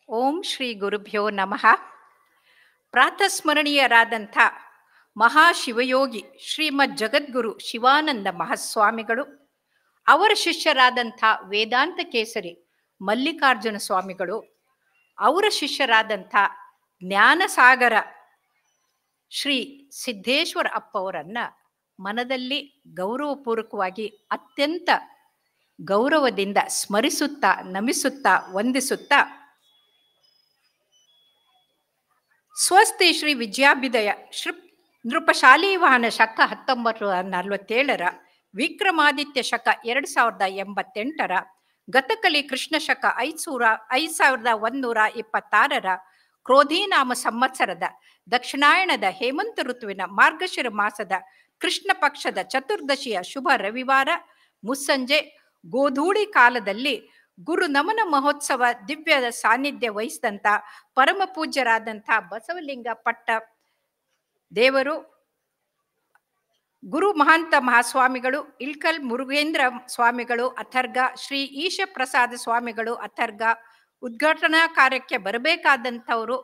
ಓಂ ಶ್ರೀ ಗುರುಭ್ಯೋ ನಮಃ. ಪ್ರಾತಸ್ಮರಣೀಯರಾದಂಥ ಮಹಾಶಿವಯೋಗಿ ಶ್ರೀಮದ್ ಜಗದ್ಗುರು ಶಿವಾನಂದ ಮಹಾಸ್ವಾಮಿಗಳು, ಅವರ ಶಿಷ್ಯರಾದಂಥ ವೇದಾಂತ ಕೇಸರಿ ಮಲ್ಲಿಕಾರ್ಜುನ ಸ್ವಾಮಿಗಳು, ಅವರ ಶಿಷ್ಯರಾದಂಥ ಜ್ಞಾನಸಾಗರ ಶ್ರೀ ಸಿದ್ದೇಶ್ವರ ಅಪ್ಪವರನ್ನ ಮನದಲ್ಲಿ ಗೌರವಪೂರ್ವಕವಾಗಿ ಅತ್ಯಂತ ಗೌರವದಿಂದ ಸ್ಮರಿಸುತ್ತಾ, ನಮಿಸುತ್ತಾ, ವಂದಿಸುತ್ತಾ, ಸ್ವಸ್ತಿ ಶ್ರೀ ವಿದ್ಯಾಭ್ಯುದಯ ನೃಪಶಾಲಿವಾಹನ ಶಕ 1947 ವಿಕ್ರಮಾದಿತ್ಯ ಶಕ 2088 ಗತಕಲಿ ಕೃಷ್ಣ ಶಕ 5126 ಕ್ರೋಧೀನಾಮ ಸಂವತ್ಸರದ ದಕ್ಷಿಣಾಯಣದ ಹೇಮಂತ ಋತುವಿನ ಮಾರ್ಗಶಿರ ಮಾಸದ ಕೃಷ್ಣ ಪಕ್ಷದ ಚತುರ್ದಶಿಯ ಶುಭ ರವಿವಾರ ಮುಸ್ಸಂಜೆ ಗೋಧೂಳಿ ಕಾಲದಲ್ಲಿ ಗುರು ನಮನ ಮಹೋತ್ಸವ ದಿವ್ಯ ಸಾನ್ನಿಧ್ಯ ವಹಿಸಿದಂಥ ಪರಮ ಪೂಜ್ಯರಾದಂಥ ಬಸವಲಿಂಗ ಪಟ್ಟ ದೇವರು, ಗುರು ಮಹಾಂತ ಮಹಾಸ್ವಾಮಿಗಳು, ಇಳ್ಕಲ್ ಮುರುಗೇಂದ್ರ ಸ್ವಾಮಿಗಳು ಅಥರ್ಗ, ಶ್ರೀ ಈಶ ಪ್ರಸಾದ ಸ್ವಾಮಿಗಳು ಅಥರ್ಗ, ಉದ್ಘಾಟನಾ ಕಾರ್ಯಕ್ಕೆ ಬರಬೇಕಾದಂಥವರು,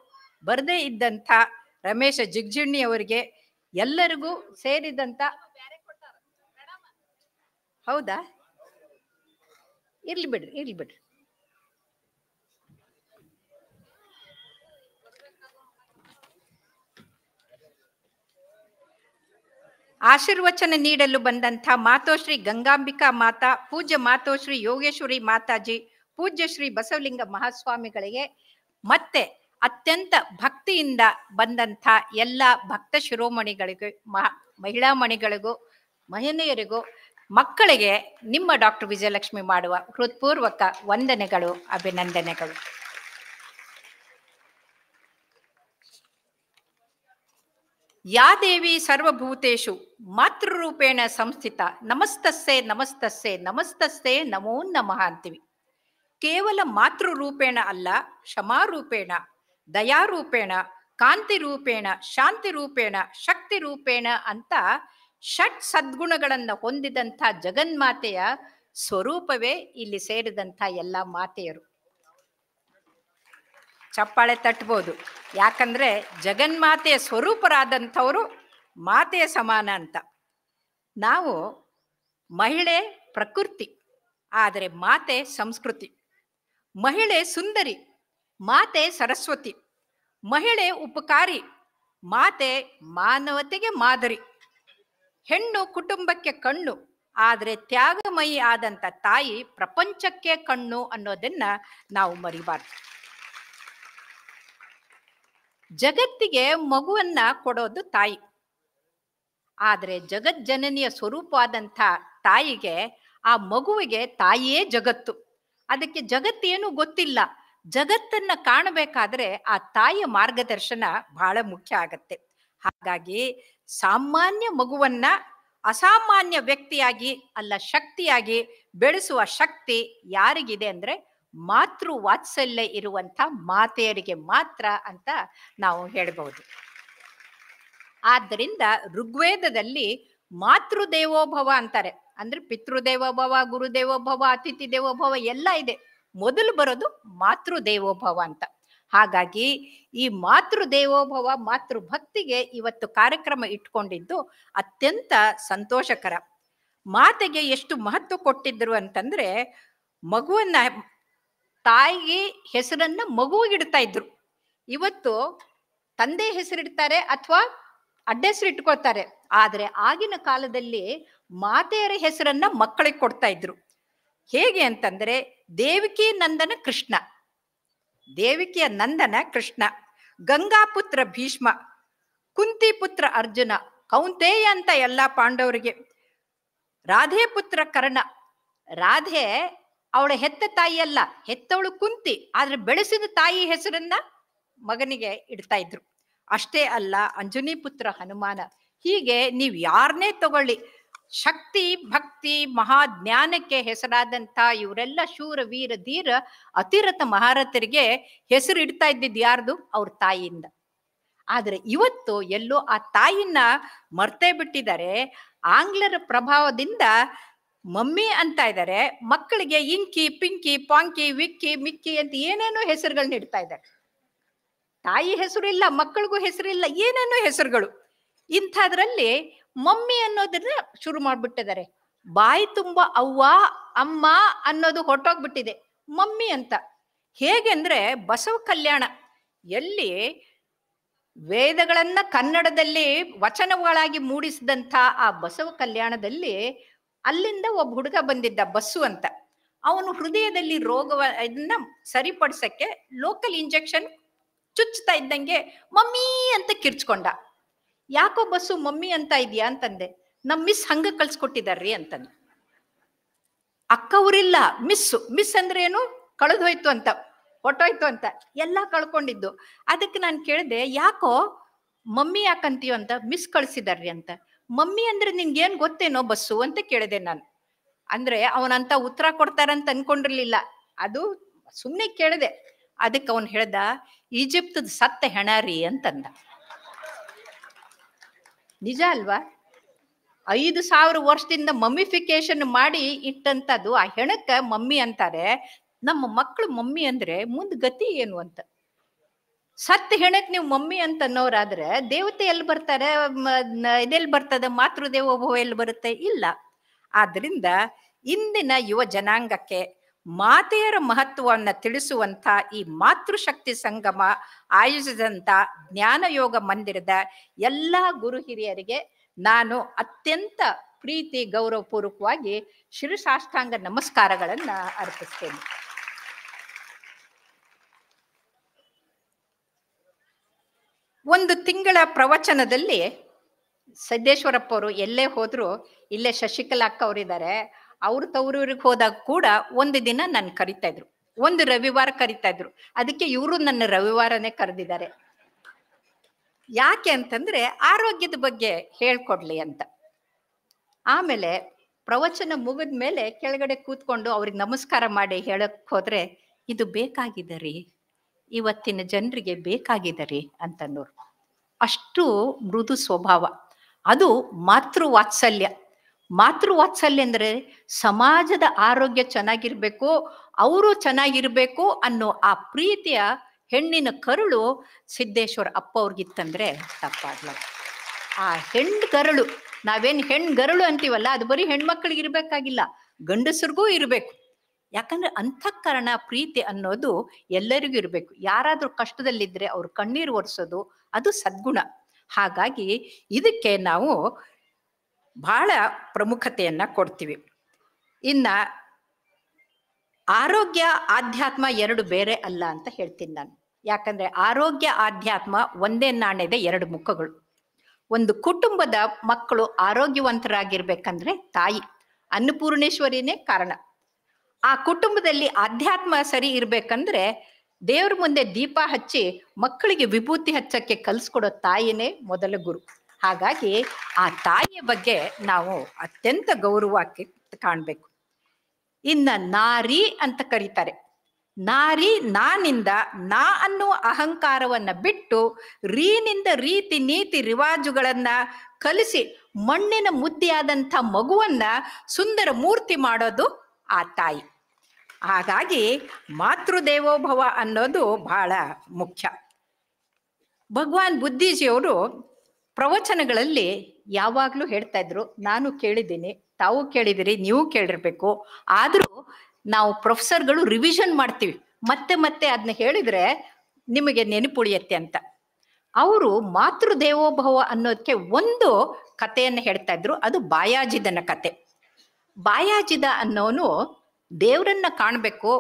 ಬರದೇ ಇದ್ದಂಥ ರಮೇಶ ಜಿಗ್ಜಿಣ್ಣಿ ಅವರಿಗೆ, ಎಲ್ಲರಿಗೂ ಸೇರಿದಂಥ, ಹೌದಾ, ಇರ್ಲಿ ಬಿಡ್ರಿ. ಆಶೀರ್ವಚನ ನೀಡಲು ಬಂದಂಥ ಮಾತೋಶ್ರೀ ಗಂಗಾಂಬಿಕಾ ಮಾತಾ, ಪೂಜ್ಯ ಮಾತೋಶ್ರೀ ಯೋಗೇಶ್ವರಿ ಮಾತಾಜಿ, ಪೂಜ್ಯ ಶ್ರೀ ಬಸವಲಿಂಗ ಮಹಾಸ್ವಾಮಿಗಳಿಗೆ, ಮತ್ತೆ ಅತ್ಯಂತ ಭಕ್ತಿಯಿಂದ ಬಂದಂಥ ಎಲ್ಲ ಭಕ್ತ ಶಿರೋಮಣಿಗಳಿಗೂ, ಮಹಿಳಾ ಮಣಿಗಳಿಗೂ, ಮಹಿಳೆಯರಿಗೂ, ಮಕ್ಕಳಿಗೆ ನಿಮ್ಮ ಡಾಕ್ಟರ್ ವಿಜಯಲಕ್ಷ್ಮಿ ಮಾಡುವ ಹೃತ್ಪೂರ್ವಕ ವಂದನೆಗಳು, ಅಭಿನಂದನೆಗಳು. ಯಾ ದೇವಿ ಸರ್ವಭೂತೇಷು ಮಾತೃರೂಪೇಣ ಸಂಸ್ಥಿತ ನಮಸ್ತಸ್ಸೆ ನಮಸ್ತಸ್ಸೆ ನಮಸ್ತಸ್ಸೆ ನಮೋ ನಮಃ ಅಂತೀವಿ. ಕೇವಲ ಮಾತೃರೂಪೇಣ ಅಲ್ಲ, ಕ್ಷಮಾರೂಪೇಣ, ದಯಾರೂಪೇಣ, ಕಾಂತಿರೂಪೇಣ, ಶಾಂತಿರೂಪೇಣ, ಶಕ್ತಿ ರೂಪೇಣ ಅಂತ ಷಟ್ ಸದ್ಗುಣಗಳನ್ನು ಹೊಂದಿದಂಥ ಜಗನ್ಮಾತೆಯ ಸ್ವರೂಪವೇ ಇಲ್ಲಿ ಸೇರಿದಂಥ ಎಲ್ಲ ಮಾತೆಯರು. ಚಪ್ಪಾಳೆ ತಟ್ಬೋದು, ಯಾಕಂದ್ರೆ ಜಗನ್ಮಾತೆಯ ಸ್ವರೂಪರಾದಂಥವರು ಮಾತೆಯ ಸಮಾನ ಅಂತ. ನಾವು ಮಹಿಳೆ ಪ್ರಕೃತಿ, ಆದರೆ ಮಾತೆ ಸಂಸ್ಕೃತಿ. ಮಹಿಳೆ ಸುಂದರಿ, ಮಾತೆ ಸರಸ್ವತಿ. ಮಹಿಳೆ ಉಪಕಾರಿ, ಮಾತೆ ಮಾನವತೆಗೆ ಮಾದರಿ. ಹೆಣ್ಣು ಕುಟುಂಬಕ್ಕೆ ಕಣ್ಣು, ಆದರೆ ತ್ಯಾಗಮಯಿ ಆದಂಥ ತಾಯಿ ಪ್ರಪಂಚಕ್ಕೆ ಕಣ್ಣು ಅನ್ನೋದನ್ನ ನಾವು ಮರಿಬಾರ್ದು. ಜಗತ್ತಿಗೆ ಮಗುವನ್ನ ಕೊಡೋದು ತಾಯಿ, ಆದರೆ ಜಗಜ್ಜನನಿಯ ಸ್ವರೂಪವಾದಂಥ ತಾಯಿಗೆ, ಆ ಮಗುವಿಗೆ ತಾಯಿಯೇ ಜಗತ್ತು. ಅದಕ್ಕೆ ಜಗತ್ತೇನು ಗೊತ್ತಿಲ್ಲ. ಜಗತ್ತನ್ನ ಕಾಣಬೇಕಾದ್ರೆ ಆ ತಾಯಿಯ ಮಾರ್ಗದರ್ಶನ ಬಹಳ ಮುಖ್ಯ ಆಗತ್ತೆ. ಹಾಗಾಗಿ ಸಾಮಾನ್ಯ ಮಗುವನ್ನ ಅಸಾಮಾನ್ಯ ವ್ಯಕ್ತಿಯಾಗಿ ಅಲ್ಲ, ಶಕ್ತಿಯಾಗಿ ಬೆಳೆಸುವ ಶಕ್ತಿ ಯಾರಿಗಿದೆ ಅಂದ್ರೆ ಮಾತೃ ವಾತ್ಸಲ್ಯ ಇರುವಂಥ ಮಾತೆಯರಿಗೆ ಮಾತ್ರ ಅಂತ ನಾವು ಹೇಳಬಹುದು. ಆದ್ದರಿಂದ ಋಗ್ವೇದದಲ್ಲಿ ಮಾತೃದೇವೋಭವ ಅಂತಾರೆ. ಅಂದ್ರೆ ಪಿತೃದೇವೋಭವ, ಗುರುದೇವೋಭವ, ಅತಿಥಿ ದೇವೋಭವ ಎಲ್ಲ ಇದೆ. ಮೊದಲು ಬರೋದು ಮಾತೃದೇವೋಭವ ಅಂತ. ಹಾಗಾಗಿ ಈ ಮಾತೃದೇವೋಭವ, ಮಾತೃಭಕ್ತಿಗೆ ಇವತ್ತು ಕಾರ್ಯಕ್ರಮ ಇಟ್ಕೊಂಡಿದ್ದು ಅತ್ಯಂತ ಸಂತೋಷಕರ. ಮಾತೆಗೆ ಎಷ್ಟು ಮಹತ್ವ ಕೊಟ್ಟಿದ್ರು ಅಂತಂದ್ರೆ, ಮಗುವನ್ನ, ತಾಯಿಗೆ ಹೆಸರನ್ನ ಮಗುವಿಗಿಡ್ತಾ ಇದ್ರು. ಇವತ್ತು ತಂದೆ ಹೆಸರಿಡ್ತಾರೆ ಅಥವಾ ಅಡ್ಡ ಹೆಸರು ಇಟ್ಕೊಳ್ತಾರೆ. ಆದ್ರೆ ಆಗಿನ ಕಾಲದಲ್ಲಿ ಮಾತೆಯರ ಹೆಸರನ್ನ ಮಕ್ಕಳಿಗೆ ಕೊಡ್ತಾ ಇದ್ರು. ಹೇಗೆ ಅಂತಂದ್ರೆ, ದೇವಕಿ ನಂದನ ಕೃಷ್ಣ, ದೇವಿಕಿಯ ನಂದನ ಕೃಷ್ಣ, ಗಂಗಾಪುತ್ರ ಭೀಷ್ಮ, ಕುಂತಿ ಪುತ್ರ ಅರ್ಜುನ, ಕೌಂತೇಯ ಅಂತ ಎಲ್ಲ ಪಾಂಡವರಿಗೆ, ರಾಧೆ ಪುತ್ರ ಕರ್ಣ. ರಾಧೆ ಅವಳ ಹೆತ್ತ ತಾಯಿ ಅಲ್ಲ, ಹೆತ್ತವಳು ಕುಂತಿ, ಆದ್ರೆ ಬೆಳೆಸಿದ ತಾಯಿ ಹೆಸರನ್ನ ಮಗನಿಗೆ ಇಡ್ತಾ ಇದ್ರು. ಅಷ್ಟೇ ಅಲ್ಲ, ಅಂಜನಿ ಪುತ್ರ ಹನುಮಾನ. ಹೀಗೆ ನೀವು ಯಾರನ್ನೇ ತಗೊಳ್ಳಿ, ಶಕ್ತಿ, ಭಕ್ತಿ, ಮಹಾಜ್ಞಾನಕ್ಕೆ ಹೆಸರಾದಂಥ ಇವರೆಲ್ಲ ಶೂರ, ವೀರ, ಧೀರ, ಅತಿರಥ ಮಹಾರಥರಿಗೆ ಹೆಸರು ಇಡ್ತಾ ಇದ್ದಿದ್ದು ಯಾರ್ದು? ಅವ್ರ ತಾಯಿಯಿಂದ. ಆದ್ರೆ ಇವತ್ತು ಎಲ್ಲೋ ಆ ತಾಯಿನ ಮರ್ತೇ ಬಿಟ್ಟಿದ್ದಾರೆ. ಆಂಗ್ಲರ ಪ್ರಭಾವದಿಂದ ಮಮ್ಮಿ ಅಂತ ಇದ್ದಾರೆ, ಮಕ್ಕಳಿಗೆ ಇಂಕಿ ಪಿಂಕಿ ಪಾಂಕಿ ವಿಕ್ಕಿ ಮಿಕ್ಕಿ ಅಂತ ಏನೇನೋ ಹೆಸರುಗಳನ್ನ ಇಡ್ತಾ ಇದ್ದಾರೆ. ತಾಯಿ ಹೆಸರು ಇಲ್ಲ, ಮಕ್ಕಳಿಗೂ ಹೆಸರಿಲ್ಲ, ಏನೇನೋ ಹೆಸರುಗಳು. ಇಂಥದ್ರಲ್ಲಿ ಮಮ್ಮಿ ಅನ್ನೋದನ್ನ ಶುರು ಮಾಡ್ಬಿಟ್ಟಿದ್ದಾರೆ. ಬಾಯಿ ತುಂಬಾ ಅವ್ವ ಅಮ್ಮ ಅನ್ನೋದು ಹೊರಟೋಗ್ಬಿಟ್ಟಿದೆ, ಮಮ್ಮಿ ಅಂತ. ಹೇಗೆಂದ್ರೆ ಬಸವ ಕಲ್ಯಾಣ ಎಲ್ಲಿ ವೇದಗಳನ್ನ ಕನ್ನಡದಲ್ಲಿ ವಚನಗಳಾಗಿ ಮೂಡಿಸಿದಂಥ ಆ ಬಸವ ಕಲ್ಯಾಣದಲ್ಲಿ ಅಲ್ಲಿಂದ ಒಬ್ಬ ಹುಡುಗ ಬಂದಿದ್ದ, ಬಸ್ಸು ಅಂತ. ಅವನು ಹೃದಯದಲ್ಲಿ ರೋಗವ ಇದನ್ನ ಸರಿಪಡಿಸಕ್ಕೆ ಲೋಕಲ್ ಇಂಜೆಕ್ಷನ್ ಚುಚ್ಚುತ್ತಾ ಇದ್ದಂಗೆ ಮಮ್ಮಿ ಅಂತ ಕಿರ್ಚ್ಕೊಂಡ. ಯಾಕೋ ಬಸ್ಸು ಮಮ್ಮಿ ಅಂತ ಇದೆಯಾ ಅಂತಂದೆ. ನಮ್ ಮಿಸ್ ಹಂಗ ಕಳ್ಸ್ಕೊಟ್ಟಿದಾರ್ರಿ ಅಂತಂದ. ಅಕ್ಕವ್ರಿಲ್ಲ, ಮಿಸ್ ಅಂದ್ರೆ ಏನು, ಕಳೆದೋಯ್ತು ಅಂತ, ಹೊಟ್ಟೋಯ್ತು ಅಂತ, ಎಲ್ಲ ಕಳ್ಕೊಂಡಿದ್ದು. ಅದಕ್ಕೆ ನಾನು ಕೇಳಿದೆ, ಯಾಕೋ ಮಮ್ಮಿ ಯಾಕಂತೀಯೋ ಅಂತ. ಮಿಸ್ ಕಳ್ಸಿದಾರ್ರಿ ಅಂತ. ಮಮ್ಮಿ ಅಂದ್ರೆ ನಿನ್ಗೇನ್ ಗೊತ್ತೇನೋ ಬಸ್ಸು ಅಂತ ಕೇಳಿದೆ ನಾನು. ಅಂದ್ರೆ ಅವನಂತ ಉತ್ತರ ಕೊಡ್ತಾರಂತ ಅನ್ಕೊಂಡಿರ್ಲಿಲ್ಲ, ಅದು ಸುಮ್ನೆ ಕೇಳಿದೆ. ಅದಕ್ಕೆ ಅವನ್ ಹೇಳ್ದ, ಈಜಿಪ್ತದ ಸತ್ತ ಹೆಣ ರೀ ಅಂತಂದ. ನಿಜ ಅಲ್ವಾ? 5,000 ವರ್ಷದಿಂದ ಮಮ್ಮಿಫಿಕೇಶನ್ ಮಾಡಿ ಇಟ್ಟಂತದ್ದು ಆ ಹೆಣಕ್ಕ ಮಮ್ಮಿ ಅಂತಾರೆ. ನಮ್ಮ ಮಕ್ಕಳು ಮಮ್ಮಿ ಅಂದ್ರೆ ಮುಂದ್ ಗತಿ ಏನು ಅಂತ. ಸತ್ತ ಹೆಣಕ್ ನೀವು ಮಮ್ಮಿ ಅಂತ ಅನ್ನೋರಾದ್ರೆ ದೇವತೆ ಎಲ್ಲಿ ಬರ್ತಾರೆ, ಇದೆಲ್ಲಿ ಬರ್ತದೆ, ಮಾತೃದೇವೋಭವ ಎಲ್ಲಿ ಬರುತ್ತೆ? ಇಲ್ಲ. ಆದ್ರಿಂದ ಇಂದಿನ ಯುವ ಜನಾಂಗಕ್ಕೆ ಮಾತೆಯರ ಮಹತ್ವವನ್ನ ತಿಳಿಸುವಂತ ಈ ಮಾತೃಶಕ್ತಿ ಸಂಗಮ ಆಯೋಜಿಸಿದಂತ ಜ್ಞಾನಯೋಗ ಮಂದಿರದ ಎಲ್ಲಾ ಗುರು ಹಿರಿಯರಿಗೆ ನಾನು ಅತ್ಯಂತ ಪ್ರೀತಿ ಗೌರವಪೂರ್ವಕವಾಗಿ ಶಿರಸಾಷ್ಟಾಂಗ ನಮಸ್ಕಾರಗಳನ್ನ ಅರ್ಪಿಸ್ತೇನೆ. ಒಂದು ತಿಂಗಳ ಪ್ರವಚನದಲ್ಲಿ ಸಿದ್ದೇಶ್ವರಪ್ಪ ಅವರು ಎಲ್ಲೇ ಹೋದ್ರು, ಇಲ್ಲೇ ಶಶಿಕಲಾ ಅಕ್ಕ ಅವರಿದ್ದಾರೆ, ಅವ್ರ ತವರೂರಿಗೆ ಹೋದಾಗ ಕೂಡ ಒಂದು ದಿನ ನನ್ನ ಕರಿತಾ ಇದ್ರು, ಒಂದು ರವಿವಾರ ಕರಿತಾ ಇದ್ರು. ಅದಕ್ಕೆ ಇವರು ನನ್ನ ರವಿವಾರನೇ ಕರೆದಿದ್ದಾರೆ. ಯಾಕೆ ಅಂತಂದ್ರೆ ಆರೋಗ್ಯದ ಬಗ್ಗೆ ಹೇಳ್ಕೊಡ್ಲಿ ಅಂತ. ಆಮೇಲೆ ಪ್ರವಚನ ಮುಗಿದ ಮೇಲೆ ಕೆಳಗಡೆ ಕೂತ್ಕೊಂಡು ಅವ್ರಿಗೆ ನಮಸ್ಕಾರ ಮಾಡಿ ಹೇಳಕ್ ಹೋದ್ರೆ, ಇದು ಬೇಕಾಗಿದೆ ರೀ, ಇವತ್ತಿನ ಜನರಿಗೆ ಬೇಕಾಗಿದೆ ರೀ ಅಂತಂದವ್ರು. ಅಷ್ಟು ಮೃದು ಸ್ವಭಾವ. ಅದು ಮಾತೃವಾತ್ಸಲ್ಯ. ಮಾತೃವಾತ್ಸಲ್ಯ ಅಂದ್ರೆ ಸಮಾಜದ ಆರೋಗ್ಯ ಚೆನ್ನಾಗಿರ್ಬೇಕು, ಅವರು ಚೆನ್ನಾಗಿರ್ಬೇಕು ಅನ್ನೋ ಆ ಪ್ರೀತಿಯ ಹೆಣ್ಣಿನ ಕರುಳು ಸಿದ್ದೇಶ್ವರ ಅಪ್ಪ ಅವ್ರಿಗಿತ್ತಂದ್ರೆ ತಪ್ಪಾಗ್ಲ. ಆ ಹೆಣ್ಗರಳು, ನಾವೇನ್ ಹೆಣ್ಗರಳು ಅಂತೀವಲ್ಲ, ಅದು ಬರೀ ಹೆಣ್ಮಕ್ಳಿಗೆ ಇರ್ಬೇಕಾಗಿಲ್ಲ, ಗಂಡಸರಿಗೂ ಇರಬೇಕು. ಯಾಕಂದ್ರೆ ಅಂತಃಕರಣ ಪ್ರೀತಿ ಅನ್ನೋದು ಎಲ್ಲರಿಗೂ ಇರಬೇಕು. ಯಾರಾದ್ರೂ ಕಷ್ಟದಲ್ಲಿದ್ರೆ ಅವ್ರು ಕಣ್ಣೀರು ಒರೆಸೋದು ಅದು ಸದ್ಗುಣ. ಹಾಗಾಗಿ ಇದಕ್ಕೆ ನಾವು ಬಹಳ ಪ್ರಾಮುಖ್ಯತೆಯನ್ನ ಕೊಡ್ತೀವಿ. ಇನ್ನ ಆರೋಗ್ಯ ಆಧ್ಯಾತ್ಮ ಎರಡು ಬೇರೆ ಅಲ್ಲ ಅಂತ ಹೇಳ್ತೀನಿ ನಾನು. ಯಾಕಂದ್ರೆ ಆರೋಗ್ಯ ಆಧ್ಯಾತ್ಮ ಒಂದೇ ನಾಣ್ಯದ ಎರಡು ಮುಖಗಳು. ಒಂದು ಕುಟುಂಬದ ಮಕ್ಕಳು ಆರೋಗ್ಯವಂತರಾಗಿರ್ಬೇಕಂದ್ರೆ ತಾಯಿ ಅನ್ನಪೂರ್ಣೇಶ್ವರಿನೇ ಕಾರಣ. ಆ ಕುಟುಂಬದಲ್ಲಿ ಆಧ್ಯಾತ್ಮ ಸರಿ ಇರ್ಬೇಕಂದ್ರೆ ದೇವ್ರ ಮುಂದೆ ದೀಪ ಹಚ್ಚಿ ಮಕ್ಕಳಿಗೆ ವಿಭೂತಿ ಹಚ್ಚಕ್ಕೆ ಕಲ್ಸ್ಕೊಡೋ ತಾಯಿನೇ ಮೊದಲ ಗುರು. ಹಾಗಾಗಿ ಆ ತಾಯಿಯ ಬಗ್ಗೆ ನಾವು ಅತ್ಯಂತ ಗೌರವಕ್ಕೆ ಕಾಣ್ಬೇಕು. ಇನ್ನ ನಾರಿ ಅಂತ ಕರೀತಾರೆ. ನಾರಿ ನಾನಿಂದ ನಾ ಅನ್ನುವ ಅಹಂಕಾರವನ್ನ ಬಿಟ್ಟು ರೀನಿಂದ ರೀತಿ ನೀತಿ ರಿವಾಜುಗಳನ್ನ ಕಲಿಸಿ ಮಣ್ಣಿನ ಮುದ್ದೆಯಾದಂಥ ಮಗುವನ್ನ ಸುಂದರ ಮೂರ್ತಿ ಮಾಡೋದು ಆ ತಾಯಿ. ಹಾಗಾಗಿ ಮಾತೃದೇವೋಭವ ಅನ್ನೋದು ಬಹಳ ಮುಖ್ಯ. ಭಗವಾನ್ ಬುದ್ಧಿಜಿಯವರು ಪ್ರವಚನಗಳಲ್ಲಿ ಯಾವಾಗ್ಲೂ ಹೇಳ್ತಾ ಇದ್ರು, ನಾನು ಕೇಳಿದ್ದೀನಿ, ತಾವು ಕೇಳಿದಿರಿ, ನೀವು ಕೇಳಿರ್ಬೇಕು. ಆದ್ರೂ ನಾವು ಪ್ರೊಫೆಸರ್ಗಳು ರಿವಿಷನ್ ಮಾಡ್ತೀವಿ, ಮತ್ತೆ ಮತ್ತೆ ಅದನ್ನ ಹೇಳಿದ್ರೆ ನಿಮಗೆ ನೆನಪುಳಿಯತ್ತೆ ಅಂತ. ಅವರು ಮಾತೃದೇವೋಭವ ಅನ್ನೋದಕ್ಕೆ ಒಂದು ಕಥೆಯನ್ನು ಹೇಳ್ತಾ ಇದ್ರು, ಅದು ಬಾಯಾಜಿದನ ಕತೆ. ಬಾಯಾಜಿದ ಅನ್ನೋನು ದೇವರನ್ನ ಕಾಣಬೇಕು,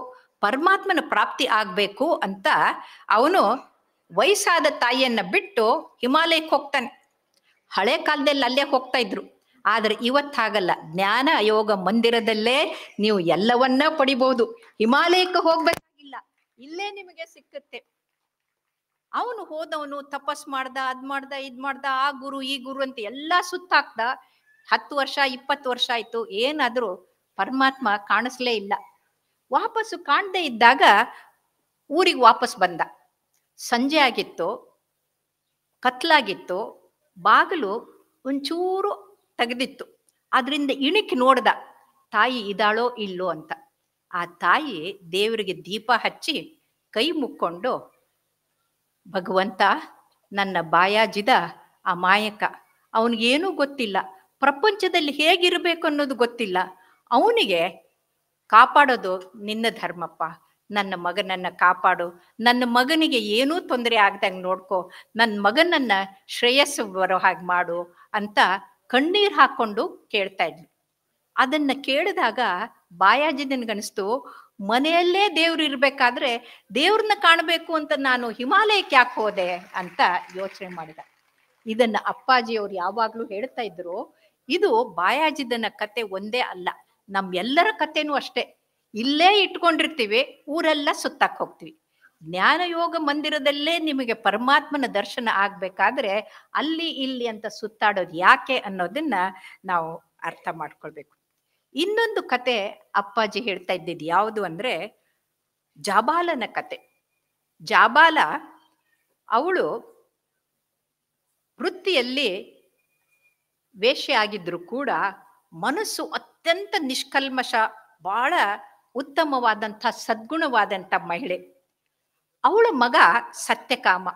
ಪರಮಾತ್ಮನ ಪ್ರಾಪ್ತಿ ಆಗ್ಬೇಕು ಅಂತ ಅವನು ವಯಸ್ಸಾದ ತಾಯಿಯನ್ನ ಬಿಟ್ಟು ಹಿಮಾಲಯಕ್ಕೆ ಹೋಗ್ತಾನೆ. ಹಳೆ ಕಾಲದಲ್ಲಿ ಅಲ್ಲೇ ಹೋಗ್ತಾ ಇದ್ರು. ಆದ್ರೆ ಇವತ್ತಾಗಲ್ಲ. ಜ್ಞಾನ ಯೋಗ ಮಂದಿರದಲ್ಲೇ ನೀವು ಎಲ್ಲವನ್ನ ಪಡಿಬಹುದು. ಹಿಮಾಲಯಕ್ಕೆ ಹೋಗ್ಬೇಕಾಗಿಲ್ಲ, ಇಲ್ಲೇ ನಿಮಗೆ ಸಿಕ್ಕತ್ತೆ. ಅವನು ಹೋದವನು ತಪಸ್ ಮಾಡ್ದ, ಅದ್ ಮಾಡ್ದ, ಇದ್ ಮಾಡ್ದ, ಆ ಗುರು ಈ ಗುರು ಅಂತ ಎಲ್ಲಾ ಸುತ್ತಾಕ್ದ. 10 ವರ್ಷ 20 ವರ್ಷ ಆಯ್ತು, ಏನಾದ್ರೂ ಪರಮಾತ್ಮ ಕಾಣಿಸ್ಲೇ ಇಲ್ಲ. ವಾಪಸ್ಸು ಕಾಣದೇ ಇದ್ದಾಗ ಊರಿಗೆ ವಾಪಸ್ ಬಂದ. ಸಂಜೆ ಆಗಿತ್ತು, ಕತ್ಲಾಗಿತ್ತು, ಬಾಗಿಲು ಒಂಚೂರು ತೆಗೆದಿತ್ತು. ಅದರಿಂದ ಇಣಿಕಿ ನೋಡ್ದ, ತಾಯಿ ಇದ್ದಾಳೋ ಇಲ್ಲೋ ಅಂತ. ಆ ತಾಯಿ ದೇವರಿಗೆ ದೀಪ ಹಚ್ಚಿ ಕೈ ಮುಕ್ಕೊಂಡು, ಭಗವಂತ, ನನ್ನ ಬಾಯಾಜಿದ ಅಮಾಯಕ, ಅವನಿಗೇನೂ ಗೊತ್ತಿಲ್ಲ, ಪ್ರಪಂಚದಲ್ಲಿ ಹೇಗಿರಬೇಕು ಅನ್ನೋದು ಗೊತ್ತಿಲ್ಲ, ಅವನಿಗೆ ಕಾಪಾಡೋದು ನಿನ್ನ ಧರ್ಮಪ್ಪ, ನನ್ನ ಮಗನನ್ನ ಕಾಪಾಡು, ನನ್ನ ಮಗನಿಗೆ ಏನೂ ತೊಂದರೆ ಆಗ್ದಂಗೆ ನೋಡ್ಕೊ, ನನ್ನ ಮಗನನ್ನ ಶ್ರೇಯಸ್ಸು ಬರೋ ಹಾಗೆ ಮಾಡು ಅಂತ ಕಣ್ಣೀರು ಹಾಕೊಂಡು ಕೇಳ್ತಾ ಇದ್ಲು. ಅದನ್ನ ಕೇಳಿದಾಗ ಬಾಯಾಜಿದನ್ಗನಿಸ್ತು, ಮನೆಯಲ್ಲೇ ದೇವ್ರು ಇರ್ಬೇಕಾದ್ರೆ ದೇವ್ರನ್ನ ಕಾಣಬೇಕು ಅಂತ ನಾನು ಹಿಮಾಲಯಕ್ಕೆ ಯಾಕೆ ಹೋದೆ ಅಂತ ಯೋಚನೆ ಮಾಡಿದ. ಇದನ್ನ ಅಪ್ಪಾಜಿಯವ್ರು ಯಾವಾಗ್ಲೂ ಹೇಳ್ತಾ ಇದ್ರು. ಇದು ಬಾಯಾಜಿದನ ಕತೆ ಒಂದೇ ಅಲ್ಲ, ನಮ್ಮೆಲ್ಲರ ಕತೆನೂ ಅಷ್ಟೇ. ಇಲ್ಲೇ ಇಟ್ಕೊಂಡಿರ್ತೀವಿ, ಊರೆಲ್ಲ ಸುತ್ತಾಕ್ ಹೋಗ್ತೀವಿ. ಜ್ಞಾನಯೋಗ ಮಂದಿರದಲ್ಲೇ ನಿಮಗೆ ಪರಮಾತ್ಮನ ದರ್ಶನ ಆಗ್ಬೇಕಾದ್ರೆ ಅಲ್ಲಿ ಇಲ್ಲಿ ಅಂತ ಸುತ್ತಾಡೋದು ಯಾಕೆ ಅನ್ನೋದನ್ನ ನಾವು ಅರ್ಥ ಮಾಡ್ಕೊಳ್ಬೇಕು. ಇನ್ನೊಂದು ಕತೆ ಅಪ್ಪಾಜಿ ಹೇಳ್ತಾ ಇದ್ದಿದ್ದು ಯಾವುದು ಅಂದ್ರೆ ಜಾಬಾಲನ ಕತೆ. ಜಾಬಾಲ ಅವಳು ವೃತ್ತಿಯಲ್ಲಿ ವೇಶ್ಯೆ ಆಗಿದ್ರು ಕೂಡ ಮನಸ್ಸು ಅತ್ಯಂತ ನಿಷ್ಕಲ್ಮಶ, ಬಹಳ ಉತ್ತಮವಾದಂಥ ಸದ್ಗುಣವಾದಂಥ ಮಹಿಳೆ. ಅವಳ ಮಗ ಸತ್ಯಕಾಮ,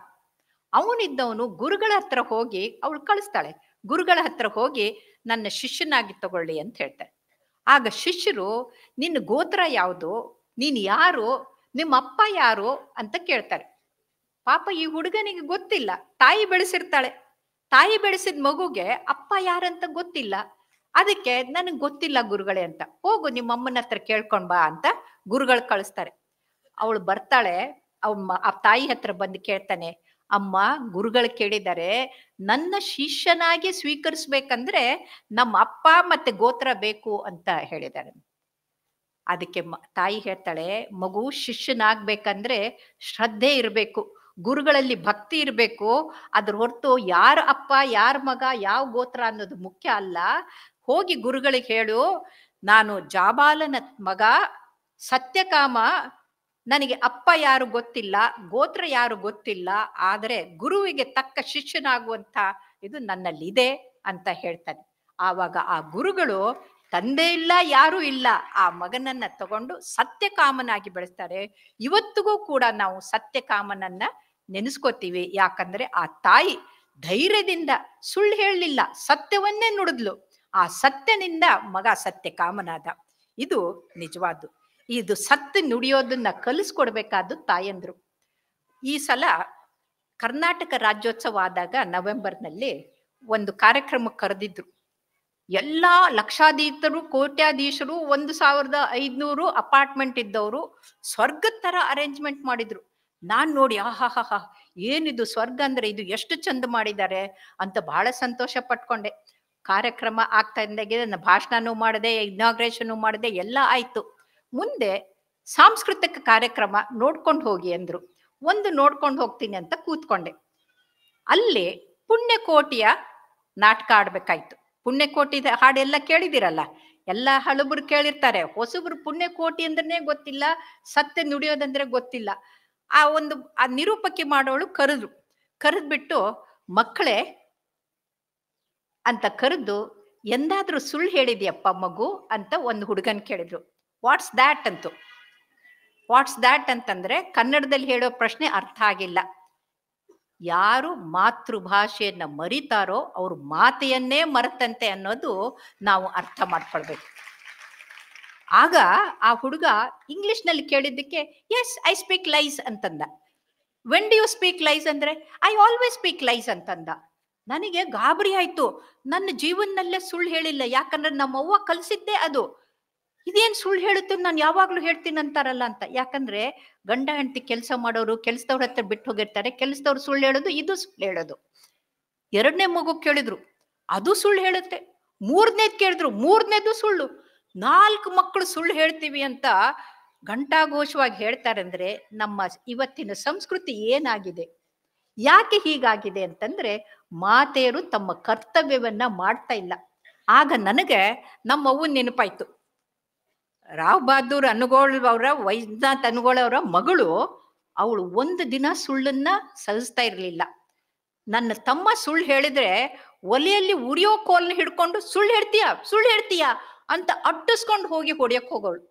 ಅವನಿದ್ದವನು ಗುರುಗಳ ಹತ್ರ ಹೋಗಿ, ಅವಳು ಕಳಿಸ್ತಾಳೆ, ಗುರುಗಳ ಹತ್ರ ಹೋಗಿ ನನ್ನ ಶಿಷ್ಯನಾಗಿ ತಗೊಳ್ಳಿ ಅಂತ ಹೇಳ್ತಾರೆ. ಆಗ ಶಿಷ್ಯರು, ನಿನ್ನ ಗೋತ್ರ ಯಾವುದು, ನೀನು ಯಾರು, ನಿಮ್ಮ ಅಪ್ಪ ಯಾರು ಅಂತ ಕೇಳ್ತಾರೆ. ಪಾಪ ಈ ಹುಡುಗನಿಗೆ ಗೊತ್ತಿಲ್ಲ, ತಾಯಿ ಬೆಳೆಸಿರ್ತಾಳೆ, ತಾಯಿ ಬೆಳೆಸಿದ ಮಗುಗೆ ಅಪ್ಪ ಯಾರಂತ ಗೊತ್ತಿಲ್ಲ. ಅದಕ್ಕೆ ನನಗೆ ಗೊತ್ತಿಲ್ಲ ಗುರುಗಳೇ ಅಂತ, ಹೋಗು ನಿಮ್ಮ ಅಮ್ಮನ ಹತ್ರ ಕೇಳ್ಕೊಂಡ್ ಬಾ ಅಂತ ಗುರುಗಳು ಕಳಿಸ್ತಾರೆ. ಅವಳು ಬರ್ತಾಳೆ, ಆ ತಾಯಿ ಹತ್ರ ಬಂದು ಕೇಳ್ತಾನೆ, ಅಮ್ಮ, ಗುರುಗಳು ಕೇಳಿದ್ದಾರೆ, ನನ್ನ ಶಿಷ್ಯನಾಗಿ ಸ್ವೀಕರಿಸ್ಬೇಕಂದ್ರೆ ನಮ್ಮ ಅಪ್ಪ ಮತ್ತೆ ಗೋತ್ರ ಬೇಕು ಅಂತ ಹೇಳಿದ್ದಾರೆ. ಅದಕ್ಕೆ ತಾಯಿ ಹೇಳ್ತಾಳೆ, ಮಗು ಶಿಷ್ಯನಾಗ್ಬೇಕಂದ್ರೆ ಶ್ರದ್ಧೆ ಇರಬೇಕು, ಗುರುಗಳಲ್ಲಿ ಭಕ್ತಿ ಇರಬೇಕು, ಅದ್ರ ಹೊರತು ಯಾರ ಅಪ್ಪ ಯಾರ ಮಗ ಯಾವ ಗೋತ್ರ ಅನ್ನೋದು ಮುಖ್ಯ ಅಲ್ಲ. ಹೋಗಿ ಗುರುಗಳಿಗೆ ಹೇಳು, ನಾನು ಜಾಬಾಲನ ಮಗ ಸತ್ಯಕಾಮ, ನನಗೆ ಅಪ್ಪ ಯಾರು ಗೊತ್ತಿಲ್ಲ, ಗೋತ್ರ ಯಾರು ಗೊತ್ತಿಲ್ಲ, ಆದರೆ ಗುರುವಿಗೆ ತಕ್ಕ ಶಿಷ್ಯನಾಗುವಂತ ಇದು ನನ್ನಲ್ಲಿದೆ ಅಂತ ಹೇಳ್ತಾನೆ. ಆವಾಗ ಆ ಗುರುಗಳು ತಂದೆ ಇಲ್ಲ ಯಾರೂ ಇಲ್ಲ, ಆ ಮಗನನ್ನ ತಗೊಂಡು ಸತ್ಯಕಾಮನಾಗಿ ಬೆಳೆಸ್ತಾರೆ. ಇವತ್ತಿಗೂ ಕೂಡ ನಾವು ಸತ್ಯಕಾಮನನ್ನ ನೆನೆಸ್ಕೋತೀವಿ. ಯಾಕಂದ್ರೆ ಆ ತಾಯಿ ಧೈರ್ಯದಿಂದ ಸುಳ್ಳು ಹೇಳಲಿಲ್ಲ, ಸತ್ಯವನ್ನೇ ನುಡಿದ್ಲು. ಆ ಸತ್ಯನಿಂದ ಮಗ ಸತ್ಯಕಾಮನಾದ. ಇದು ನಿಜವಾದ್ದು. ಇದು ಸತ್ಯ ನುಡಿಯೋದನ್ನ ಕಲಿಸ್ಕೊಡ್ಬೇಕಾದ್ದು ತಾಯಂದ್ರು. ಈ ಸಲ ಕರ್ನಾಟಕ ರಾಜ್ಯೋತ್ಸವ ಆದಾಗ ನವೆಂಬರ್ನಲ್ಲಿ ಒಂದು ಕಾರ್ಯಕ್ರಮ ಕರೆದಿದ್ರು. ಎಲ್ಲಾ ಲಕ್ಷಾಧೀಶರು, ಕೋಟ್ಯಾಧೀಶರು, 1500 ಅಪಾರ್ಟ್ಮೆಂಟ್ ಇದ್ದವರು ಸ್ವರ್ಗದ ತರ ಅರೇಂಜ್ಮೆಂಟ್ ಮಾಡಿದ್ರು. ನಾನ್ ನೋಡಿ, ಆಹಾಹಾ, ಏನಿದು ಸ್ವರ್ಗ ಅಂದ್ರೆ ಇದು ಎಷ್ಟು ಚಂದ ಮಾಡಿದ್ದಾರೆ ಅಂತ ಬಹಳ ಸಂತೋಷ ಪಟ್ಕೊಂಡೆ. ಕಾರ್ಯಕ್ರಮ ಆಗ್ತಾ ಇದ್ದಾಗೆ ನನ್ನ ಭಾಷಣನೂ ಮಾಡಿದೆ, ಇನಾಗ್ರೇಷನ್ ಮಾಡಿದೆ, ಎಲ್ಲ ಆಯ್ತು. ಮುಂದೆ ಸಾಂಸ್ಕೃತಿಕ ಕಾರ್ಯಕ್ರಮ ನೋಡ್ಕೊಂಡು ಹೋಗಿ ಅಂದ್ರು. ಒಂದು ನೋಡ್ಕೊಂಡು ಹೋಗ್ತೀನಿ ಅಂತ ಕೂತ್ಕೊಂಡೆ. ಅಲ್ಲಿ ಪುಣ್ಯಕೋಟಿಯ ನಾಟಕ ಆಡ್ಬೇಕಾಯ್ತು. ಪುಣ್ಯಕೋಟಿ ಹಾಡೆಲ್ಲ ಕೇಳಿದಿರಲ್ಲ, ಎಲ್ಲ ಹಳಬರು ಕೇಳಿರ್ತಾರೆ, ಹೊಸಬ್ರು ಪುಣ್ಯಕೋಟಿ ಅಂದ್ರೆ ಗೊತ್ತಿಲ್ಲ, ಸತ್ಯ ನುಡಿಯೋದಂದ್ರೆ ಗೊತ್ತಿಲ್ಲ. ಆ ನಿರೂಪಕಿ ಮಾಡೋಳು ಕರೆದ್ಬಿಟ್ಟು, ಮಕ್ಕಳೇ ಅಂತ ಕರೆದು, ಎಂದಾದ್ರೂ ಸುಳ್ಳು ಹೇಳಿದ್ಯಪ್ಪ ಮಗು ಅಂತ ಒಂದು ಹುಡುಗನ್ ಕೇಳಿದ್ರು. ವಾಟ್ಸ್ ದ್ಯಾಟ್ ಅಂತು. ವಾಟ್ಸ್ ದ್ಯಾಟ್ ಅಂತಂದ್ರೆ ಕನ್ನಡದಲ್ಲಿ ಹೇಳೋ ಪ್ರಶ್ನೆ ಅರ್ಥ ಆಗಿಲ್ಲ. ಯಾರು ಮಾತೃಭಾಷೆಯನ್ನ ಮರಿತಾರೋ ಅವ್ರು ಮಾತೆಯನ್ನೇ ಮರೆತಂತೆ ಅನ್ನೋದು ನಾವು ಅರ್ಥ ಮಾಡ್ಕೊಳ್ಬೇಕು. ಆಗ ಆ ಹುಡುಗ ಇಂಗ್ಲಿಷ್ ನಲ್ಲಿ ಕೇಳಿದ್ದಕ್ಕೆ, ಎಸ್ ಐ ಸ್ಪೀಕ್ ಲೈಸ್ ಅಂತಂದ. When do you speak lies ಅಂದ್ರೆ, ಐ ಆಲ್ವೇಸ್ ಸ್ಪೀಕ್ ಲೈಸ್ ಅಂತಂದ. ನನಗೆ ಗಾಬರಿ ಆಯ್ತು. ನನ್ನ ಜೀವನದಲ್ಲೇ ಸುಳ್ಳು ಹೇಳಿಲ್ಲ, ಯಾಕಂದ್ರೆ ನಮ್ಮವ್ವ ಕಲ್ಸಿದ್ದೆ ಅದು. ಇದೇನ್ ಸುಳ್ಳು ಹೇಳುತ್ತೆ, ನಾನು ಯಾವಾಗ್ಲೂ ಹೇಳ್ತೀನಿ ಅಂತಾರಲ್ಲ ಅಂತ. ಯಾಕಂದ್ರೆ ಗಂಡ ಹೆಂಡತಿ ಕೆಲಸ ಮಾಡೋರು ಕೆಲ್ಸದವ್ರ ಹತ್ರ ಬಿಟ್ಟು ಹೋಗಿರ್ತಾರೆ, ಕೆಲ್ಸದವ್ರು ಸುಳ್ಳು ಹೇಳೋದು, ಇದು ಸುಳ್ಳು ಹೇಳೋದು. 2ನೇ ಮಗು ಕೇಳಿದ್ರು, ಅದು ಸುಳ್ಳು ಹೇಳುತ್ತೆ. 3ನೇದ್ ಕೇಳಿದ್ರು, 3ನೇದು ಸುಳ್ಳು. 4 ಮಕ್ಕಳು ಸುಳ್ಳು ಹೇಳ್ತೀವಿ ಅಂತ ಘಂಟಾಘೋಷವಾಗಿ ಹೇಳ್ತಾರೆ. ಅಂದ್ರೆ ನಮ್ಮ ಇವತ್ತಿನ ಸಂಸ್ಕೃತಿ ಏನಾಗಿದೆ, ಯಾಕೆ ಹೀಗಾಗಿದೆ ಅಂತಂದ್ರೆ ಮಾತೆಯರು ತಮ್ಮ ಕರ್ತವ್ಯವನ್ನ ಮಾಡ್ತಾ ಇಲ್ಲ. ಆಗ ನನಗೆ ನಮ್ಮ ಅವ್ವನ್ ನೆನಪಾಯ್ತು. ರಾವ್ ಬಹದ್ದೂರ್ ಅನುಗೋಳ್ ಅವರ, ವೈದ್ಯನಾಥ್ ಅನುಗೋಳ್ ಅವರ ಮಗಳು, ಅವಳು ಒಂದು ದಿನ ಸುಳ್ಳನ್ನ ಸಹಿಸ್ತಾ ಇರ್ಲಿಲ್ಲ. ನನ್ನ ತಮ್ಮ ಸುಳ್ಳು ಹೇಳಿದ್ರೆ ಒಲೆಯಲ್ಲಿ ಉರಿಯೋ ಕೋಲ್ನ ಹಿಡ್ಕೊಂಡು ಸುಳ್ಳು ಹೇಳ್ತೀಯ ಅಂತ ಅಟ್ಟಿಸ್ಕೊಂಡು ಹೋಗಿ ಹೊಡೆಯಕ್ಕೆ ಹೋಗೋಳು.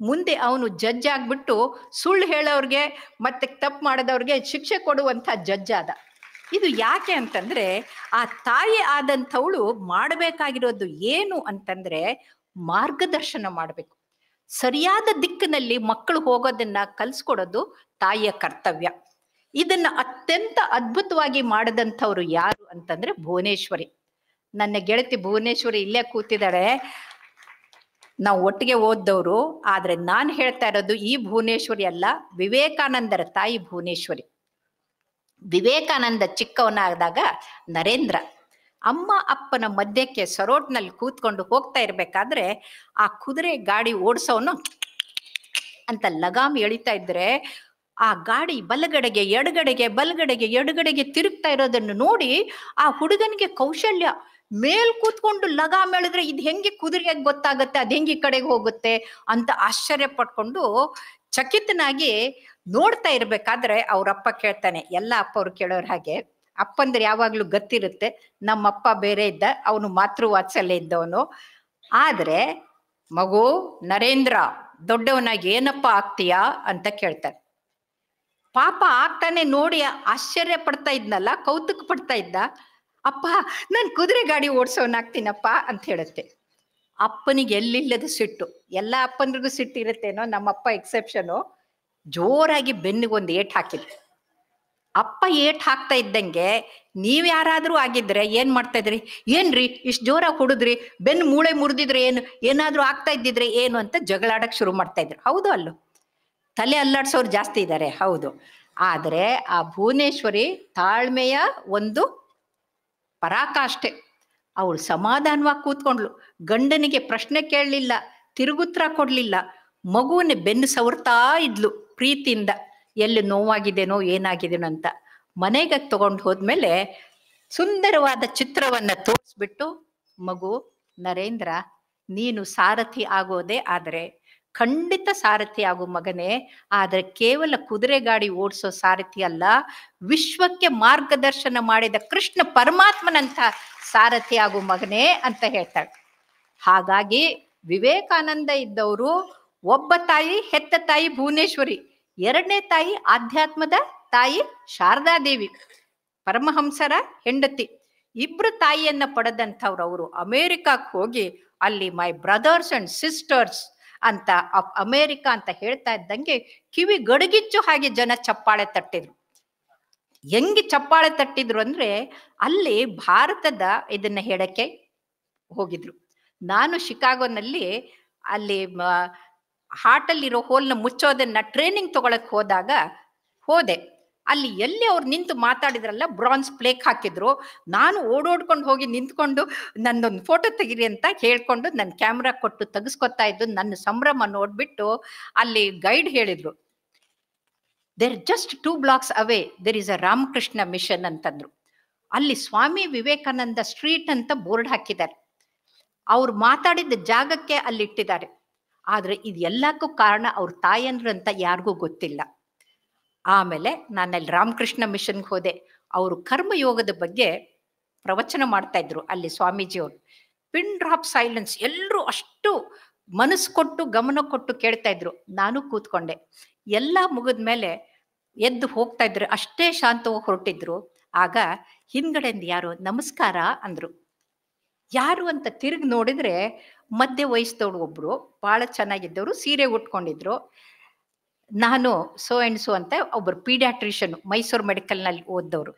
ಮುಂದೆ ಅವನು ಜಡ್ಜ್ ಆಗ್ಬಿಟ್ಟು ಸುಳ್ಳು ಹೇಳೋರ್ಗೆ ಮತ್ತೆ ತಪ್ಪು ಮಾಡದವ್ರಿಗೆ ಶಿಕ್ಷೆ ಕೊಡುವಂಥ ಜಡ್ಜ್ ಆದ. ಇದು ಯಾಕೆ ಅಂತಂದ್ರೆ ಆ ತಾಯಿ ಆದಂಥವಳು ಮಾಡಬೇಕಾಗಿರೋದು ಏನು ಅಂತಂದ್ರೆ ಮಾರ್ಗದರ್ಶನ ಮಾಡಬೇಕು. ಸರಿಯಾದ ದಿಕ್ಕಿನಲ್ಲಿ ಮಕ್ಕಳು ಹೋಗೋದನ್ನ ಕಲಿಸ್ಕೊಡೋದು ತಾಯಿಯ ಕರ್ತವ್ಯ. ಇದನ್ನ ಅತ್ಯಂತ ಅದ್ಭುತವಾಗಿ ಮಾಡಿದಂಥವ್ರು ಯಾರು ಅಂತಂದ್ರೆ ಭುವನೇಶ್ವರಿ. ನನ್ನ ಗೆಳತಿ ಭುವನೇಶ್ವರಿ ಇಲ್ಲೇ ಕೂತಿದ್ದಾಳೆ. ನಾವು ಒಟ್ಟಿಗೆ ಓದ್ದವರು. ಆದ್ರೆ ನಾನು ಹೇಳ್ತಾ ಇರೋದು ಈ ಭುವನೇಶ್ವರಿ ಅಲ್ಲ, ವಿವೇಕಾನಂದರ ತಾಯಿ ಭುವನೇಶ್ವರಿ. ವಿವೇಕಾನಂದ ಚಿಕ್ಕವನಾದಾಗ ನರೇಂದ್ರ ಅಮ್ಮ ಅಪ್ಪನ ಮಧ್ಯಕ್ಕೆ ಸರೋಟ್ನಲ್ಲಿ ಕೂತ್ಕೊಂಡು ಹೋಗ್ತಾ ಇರ್ಬೇಕಾದ್ರೆ ಆ ಕುದುರೆ ಗಾಡಿ ಓಡಿಸೋನು ಅಂತ ಲಗಾಮ್ ಎಳಿತಾ ಇದ್ರೆ ಆ ಗಾಡಿ ಬಲಗಡೆಗೆ ಎಡಗಡೆಗೆ ಬಲಗಡೆಗೆ ಎಡಗಡೆಗೆ ತಿರುಗ್ತಾ ಇರೋದನ್ನು ನೋಡಿ ಆ ಹುಡುಗನಿಗೆ ಕೌಶಲ್ಯ. ಮೇಲ್ ಕೂತ್ಕೊಂಡು ಲಗಾಮ್ ಎಳೆದ್ರೆ ಇದು ಹೆಂಗೆ ಕುದುರೆಗೆ ಗೊತ್ತಾಗತ್ತೆ, ಅದ್ ಹೆಂಗೆ ಈ ಕಡೆಗೆ ಹೋಗುತ್ತೆ ಅಂತ ಆಶ್ಚರ್ಯ ಪಟ್ಕೊಂಡು ಚಕಿತನಾಗಿ ನೋಡ್ತಾ ಇರ್ಬೇಕಾದ್ರೆ ಅವ್ರಪ್ಪ ಕೇಳ್ತಾನೆ. ಎಲ್ಲ ಅಪ್ಪ ಅವ್ರು ಕೇಳೋರ್ ಹಾಗೆ, ಅಪ್ಪಂದ್ರೆ ಯಾವಾಗ್ಲೂ ಗತ್ತಿರುತ್ತೆ. ನಮ್ಮಪ್ಪ ಬೇರೆ ಇದ್ದ, ಅವನು ಮಾತೃ ವಾತ್ಸಲ್ಯ ಇದ್ದವನು. ಆದ್ರೆ ಮಗು ನರೇಂದ್ರ ದೊಡ್ಡವನಾಗಿ ಏನಪ್ಪ ಆಗ್ತೀಯಾ ಅಂತ ಕೇಳ್ತಾನೆ. ಪಾಪ ಆಗ್ತಾನೆ ನೋಡಿ ಆಶ್ಚರ್ಯ ಪಡ್ತಾ ಇದ್ನಲ್ಲ, ಕೌತುಕ ಪಡ್ತಾ ಇದ್ದ. ಅಪ್ಪ ನಾನು ಕುದುರೆ ಗಾಡಿ ಓಡಿಸೋನಾಗ್ತೀನಪ್ಪ ಅಂತ ಹೇಳುತ್ತೆ. ಅಪ್ಪನಿಗೆ ಎಲ್ಲಿಲ್ಲದ ಸಿಟ್ಟು. ಎಲ್ಲ ಅಪ್ಪಂದ್ರಿಗೂ ಸಿಟ್ಟಿರುತ್ತೇನೋ, ನಮ್ಮಪ್ಪ ಎಕ್ಸೆಪ್ಷನು. ಜೋರಾಗಿ ಬೆನ್ನಿಗೊಂದು ಏಟ್ ಹಾಕಿದ್ರು. ಅಪ್ಪ ಏಟ್ ಹಾಕ್ತಾ ಇದ್ದಂಗೆ ನೀವ್ ಯಾರಾದ್ರೂ ಆಗಿದ್ರೆ ಏನ್ ಮಾಡ್ತಾ ಇದ್ರಿ? ಏನ್ರಿ ಇಷ್ಟು ಜೋರಾಗಿ ಹೊಡಿದ್ರಿ, ಬೆನ್ನು ಮೂಳೆ ಮುರಿದಿದ್ರೆ ಏನು, ಏನಾದ್ರೂ ಆಗ್ತಾ ಇದ್ದಿದ್ರೆ ಏನು ಅಂತ ಜಗಳಾಡಕ್ ಶುರು ಮಾಡ್ತಾ ಇದ್ರು. ಹೌದು ಅಲ್ಲೋ? ತಲೆ ಅಲ್ಲಾಡ್ಸೋರು ಜಾಸ್ತಿ ಇದ್ದಾರೆ, ಹೌದು. ಆದ್ರೆ ಆ ಭುವನೇಶ್ವರಿ ತಾಳ್ಮೆಯ ಒಂದು ಪರಾಕಾಷ್ಠೆ. ಅವಳು ಸಮಾಧಾನವಾಗಿ ಕೂತ್ಕೊಂಡ್ಲು. ಗಂಡನಿಗೆ ಪ್ರಶ್ನೆ ಕೇಳಲಿಲ್ಲ, ತಿರುಗುತ್ತರ ಕೊಡ್ಲಿಲ್ಲ. ಮಗುವನ್ನ ಬೆನ್ನು ಸವರ್ತಾ ಇದ್ಲು ಪ್ರೀತಿಯಿಂದ. ಎಲ್ಲಿ ನೋವಾಗಿದೆನೋ ಏನಾಗಿದೆನೋ ಅಂತ. ಮನೆಗೆ ತಗೊಂಡು ಹೋದ್ಮೇಲೆ ಸುಂದರವಾದ ಚಿತ್ರವನ್ನ ತೋರಿಸ್ಬಿಟ್ಟು, ಮಗು ನರೇಂದ್ರ, ನೀನು ಸಾರಥಿ ಆಗೋದೇ ಆದರೆ ಖಂಡಿತ ಸಾರಥಿ ಆಗು ಮಗನೇ. ಆದ್ರೆ ಕೇವಲ ಕುದುರೆ ಗಾಡಿ ಓಡಿಸೋ ಸಾರಥಿ ಅಲ್ಲ, ವಿಶ್ವಕ್ಕೆ ಮಾರ್ಗದರ್ಶನ ಮಾಡಿದ ಕೃಷ್ಣ ಪರಮಾತ್ಮನಂತ ಸಾರಥಿ ಆಗು ಮಗನೇ ಅಂತ ಹೇಳ್ತಾಳೆ. ಹಾಗಾಗಿ ವಿವೇಕಾನಂದ ಇದ್ದವರು ಒಬ್ಬ ತಾಯಿ, ಹೆತ್ತ ತಾಯಿ ಭುವನೇಶ್ವರಿ. ಎರಡನೇ ತಾಯಿ ಆಧ್ಯಾತ್ಮದ ತಾಯಿ ಶಾರದಾದೇವಿ, ಪರಮಹಂಸರ ಹೆಂಡತಿ. ಇಬ್ರು ತಾಯಿಯನ್ನ ಪಡೆದಂಥವ್ರು. ಅವರು ಅಮೇರಿಕಕ್ಕೆ ಹೋಗಿ ಅಲ್ಲಿ ಮೈ ಬ್ರದರ್ಸ್ ಅಂಡ್ ಸಿಸ್ಟರ್ಸ್ ಅಂತ ಅಮೇರಿಕ ಅಂತ ಹೇಳ್ತಾ ಇದ್ದಂಗೆ ಕಿವಿ ಗಡಗಿಚ್ಚು ಹಾಗೆ ಜನ ಚಪ್ಪಾಳೆ ತಟ್ಟಿದ್ರು. ಹೆಂಗೆ ಚಪ್ಪಾಳೆ ತಟ್ಟಿದ್ರು ಅಂದ್ರೆ ಅಲ್ಲಿ ಭಾರತದ ಇದನ್ನ ಹೇಳಕ್ಕೆ ಹೋಗಿದ್ರು. ನಾನು ಶಿಕಾಗೋನಲ್ಲಿ ಅಲ್ಲಿ ಹಾರ್ಟಲ್ಲಿರೋ ಹೋಲ್ನ ಮುಚ್ಚೋದನ್ನ ಟ್ರೈನಿಂಗ್ ತಗೊಳಕ್ ಹೋದೆ. ಅಲ್ಲಿ ಎಲ್ಲಿ ಅವ್ರು ನಿಂತು ಮಾತಾಡಿದ್ರಲ್ಲ, ಬ್ರಾನ್ಸ್ ಪ್ಲೇಕ್ ಹಾಕಿದ್ರು. ನಾನು ಓಡೋಡ್ಕೊಂಡು ಹೋಗಿ ನಿಂತ್ಕೊಂಡು ನನ್ನೊಂದು ಫೋಟೋ ತೆಗಿರಿ ಅಂತ ಹೇಳ್ಕೊಂಡು ನನ್ನ ಕ್ಯಾಮ್ರಾ ಕೊಟ್ಟು ತೆಗೆಸ್ಕೊತಾ ಇದ್ದು. ನನ್ನ ಸಂಭ್ರಮ ನೋಡ್ಬಿಟ್ಟು ಅಲ್ಲಿ ಗೈಡ್ ಹೇಳಿದ್ರು, there just 2 blocks away there is a Ramakrishna mission ಅಂತಂದ್ರು. ಅಲ್ಲಿ ಸ್ವಾಮಿ ವಿವೇಕಾನಂದ ಸ್ಟ್ರೀಟ್ ಅಂತ ಬೋರ್ಡ್ ಹಾಕಿದ್ದಾರೆ. ಅವ್ರು ಮಾತಾಡಿದ ಜಾಗಕ್ಕೆ ಅಲ್ಲಿ ಇಟ್ಟಿದ್ದಾರೆ. ಆದ್ರೆ ಇದು ಎಲ್ಲಕ್ಕೂ ಕಾರಣ ಅವ್ರ ತಾಯಂದ್ರು ಅಂತ ಯಾರಿಗೂ ಗೊತ್ತಿಲ್ಲ. ಆಮೇಲೆ ನಾನಲ್ಲಿ ರಾಮಕೃಷ್ಣ ಮಿಷನ್ಗೆ ಹೋದೆ. ಅವರು ಕರ್ಮಯೋಗದ ಬಗ್ಗೆ ಪ್ರವಚನ ಮಾಡ್ತಾ ಇದ್ರು ಅಲ್ಲಿ ಸ್ವಾಮೀಜಿಯವರು. ಪಿನ್ ಡ್ರಾಪ್ ಸೈಲೆನ್ಸ್, ಎಲ್ಲರೂ ಅಷ್ಟು ಮನಸ್ಸು ಕೊಟ್ಟು ಗಮನ ಕೊಟ್ಟು ಕೇಳ್ತಾ ಇದ್ರು. ನಾನು ಕೂತ್ಕೊಂಡೆ. ಎಲ್ಲ ಮುಗಿದ್ಮೇಲೆ ಎದ್ದು ಹೋಗ್ತಾ ಇದ್ರು. ಅಷ್ಟೇ ಶಾಂತವಾಗಿ ಹೊರಟಿದ್ರು. ಆಗ ಹಿಂದ್ಗಡೆಯಿಂದ ಯಾರು ನಮಸ್ಕಾರ ಅಂದ್ರು. ಯಾರು ಅಂತ ತಿರುಗಿ ನೋಡಿದ್ರೆ ಮಧ್ಯ ವಯಸ್ಸದವ್ರು ಒಬ್ರು, ಬಹಳ ಚೆನ್ನಾಗಿದ್ದವರು, ಸೀರೆ ಉಟ್ಕೊಂಡಿದ್ರು. ನಾನು ಸೋ ಅಂಡ್ ಸೋ ಅಂತ ಒಬ್ಬರು ಪೀಡಿಯಾಟ್ರಿಷಿಯನ್, ಮೈಸೂರು ಮೆಡಿಕಲ್ನಲ್ಲಿ ಓದ್ದವರು.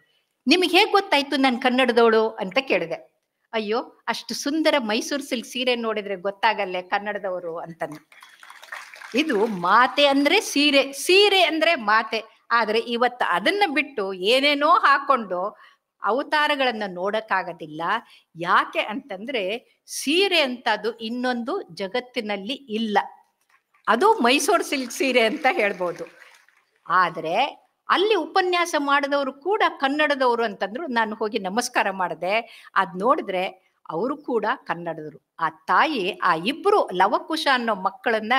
ನಿಮಗೆ ಹೇಗೆ ಗೊತ್ತಾಯ್ತು ನಾನು ಕನ್ನಡದವಳು ಅಂತ ಕೇಳಿದೆ. ಅಯ್ಯೋ, ಅಷ್ಟು ಸುಂದರ ಮೈಸೂರು ಸಿಲ್ಕ್ ಸೀರೆ ನೋಡಿದ್ರೆ ಗೊತ್ತಾಗಲ್ಲೇ ಕನ್ನಡದವರು ಅಂತಂದು. ಇದು ಮಾತೆ ಅಂದ್ರೆ ಸೀರೆ, ಸೀರೆ ಅಂದ್ರೆ ಮಾತೆ. ಆದ್ರೆ ಇವತ್ತು ಅದನ್ನ ಬಿಟ್ಟು ಏನೇನೋ ಹಾಕೊಂಡು ಅವತಾರಗಳನ್ನ ನೋಡಕ್ಕಾಗೋದಿಲ್ಲ. ಯಾಕೆ ಅಂತಂದ್ರೆ ಸೀರೆ ಅಂತ ಅದು ಇನ್ನೊಂದು ಜಗತ್ತಿನಲ್ಲಿ ಇಲ್ಲ. ಅದು ಮೈಸೂರು ಸಿಲ್ಕ್ ಸೀರೆ ಅಂತ ಹೇಳ್ಬೋದು. ಆದ್ರೆ ಅಲ್ಲಿ ಉಪನ್ಯಾಸ ಮಾಡಿದವರು ಕೂಡ ಕನ್ನಡದವರು ಅಂತಂದ್ರು. ನಾನು ಹೋಗಿ ನಮಸ್ಕಾರ ಮಾಡಿದೆ. ಅದ್ ನೋಡಿದ್ರೆ ಅವರು ಕೂಡ ಕನ್ನಡದವರು. ಆ ತಾಯಿ ಆ ಇಬ್ರು ಲವಕುಶ ಅನ್ನೋ ಮಕ್ಕಳನ್ನ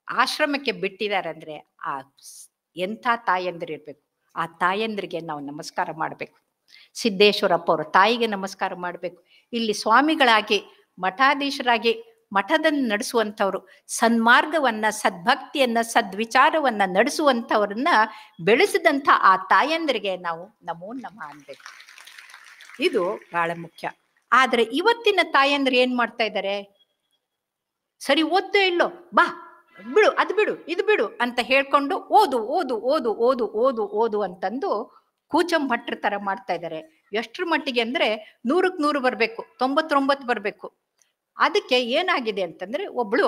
ಆಶ್ರಮಕ್ಕೆ ಬಿಟ್ಟಿದ್ದಾರೆ ಅಂದ್ರೆ ಆ ಎಂಥ ತಾಯಂದಿರಿರ್ಬೇಕು. ಆ ತಾಯಂದ್ರಿಗೆ ನಾವು ನಮಸ್ಕಾರ ಮಾಡ್ಬೇಕು. ಸಿದ್ದೇಶ್ವರಪ್ಪ ಅವರ ತಾಯಿಗೆ ನಮಸ್ಕಾರ ಮಾಡ್ಬೇಕು. ಇಲ್ಲಿ ಸ್ವಾಮಿಗಳಾಗಿ ಮಠಾಧೀಶರಾಗಿ ಮಠದನ್ನು ನಡೆಸುವಂಥವ್ರು, ಸನ್ಮಾರ್ಗವನ್ನ, ಸದ್ಭಕ್ತಿಯನ್ನ, ಸದ್ವಿಚಾರವನ್ನ ನಡೆಸುವಂಥವ್ರನ್ನ ಬೆಳೆಸಿದಂಥ ಆ ತಾಯಂದ್ರಿಗೆ ನಾವು ನಮೋ ನಮಃ ಅನ್ಬೇಕು. ಇದು ಬಹಳ ಮುಖ್ಯ. ಆದ್ರೆ ಇವತ್ತಿನ ತಾಯಂದ್ರು ಏನ್ ಮಾಡ್ತಾ ಇದ್ದಾರೆ? ಸರಿ ಓದ್ತೋ ಇಲ್ಲೋ, ಬಾ ಬಿಡು, ಅದು ಬಿಡು, ಇದು ಬಿಡು ಅಂತ ಹೇಳ್ಕೊಂಡು ಓದು ಓದು ಓದು ಓದು ಓದು ಓದು ಅಂತಂದು ಕೂಚಂಭಟ್ರ ತರ ಮಾಡ್ತಾ ಇದ್ದಾರೆ. ಎಷ್ಟ್ರ ಮಟ್ಟಿಗೆ ಅಂದ್ರೆ 100ಕ್ಕೆ 100 ಬರ್ಬೇಕು, 99 ಬರ್ಬೇಕು. ಅದಕ್ಕೆ ಏನಾಗಿದೆ ಅಂತಂದ್ರೆ, ಒಬ್ಳು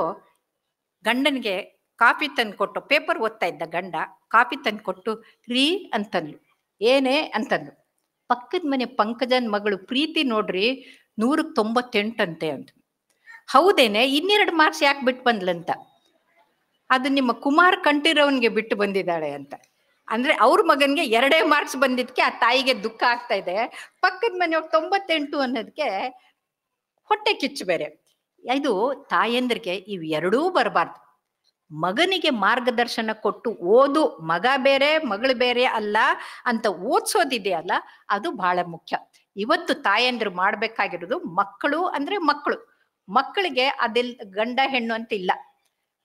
ಗಂಡನಿಗೆ ಕಾಫಿ ತಂದು ಕೊಟ್ಟು, ಪೇಪರ್ ಓದ್ತಾ ಇದ್ದ ಗಂಡ ಕಾಫಿ ತಂದು ಕೊಟ್ಟು ರೀ ಅಂತಂದ್ಲು. ಏನೇ ಅಂತಂದ್ಲು. ಪಕ್ಕದ ಮನೆ ಪಂಕಜನ್ ಮಗಳು ಪ್ರೀತಿ ನೋಡ್ರಿ 100ಕ್ಕೆ 98 ಅಂತೆ ಅಂತ. ಹೌದೇನೆ, 2 ಮಾರ್ಕ್ಸ್ ಯಾಕೆ ಬಿಟ್ಟು ಬಂದ್ಲಂತ. ಅದು ನಿಮ್ಮ ಕುಮಾರ್ ಕಂಠೀರವನ್ಗೆ ಬಿಟ್ಟು ಬಂದಿದ್ದಾಳೆ ಅಂತ. ಅಂದ್ರೆ ಅವ್ರ ಮಗನ್ಗೆ 2 ಮಾರ್ಕ್ಸ್ ಬಂದಿದ್ಕೆ ಆ ತಾಯಿಗೆ ದುಃಖ ಆಗ್ತಾ ಇದೆ. ಪಕ್ಕದ ಮನೆಯವ್ರು 98 ಅನ್ನೋದಕ್ಕೆ ಹೊಟ್ಟೆ ಕಿಚ್ಚು ಬೇರೆ. ಇದು ತಾಯಂದ್ರಿಗೆ ಇವ್ ಎರಡೂ ಬರಬಾರ್ದು. ಮಗನಿಗೆ ಮಾರ್ಗದರ್ಶನ ಕೊಟ್ಟು ಓದು, ಮಗ ಬೇರೆ ಮಗಳು ಬೇರೆ ಅಲ್ಲ ಅಂತ ಓದ್ಸೋದಿದೆಯಲ್ಲ, ಅದು ಬಹಳ ಮುಖ್ಯ. ಇವತ್ತು ತಾಯಂದ್ರು ಮಾಡ್ಬೇಕಾಗಿರೋದು, ಮಕ್ಕಳು ಅಂದ್ರೆ ಮಕ್ಕಳು, ಮಕ್ಕಳಿಗೆ ಅದೆಲ್ ಗಂಡ ಹೆಣ್ಣು ಅಂತ ಇಲ್ಲ.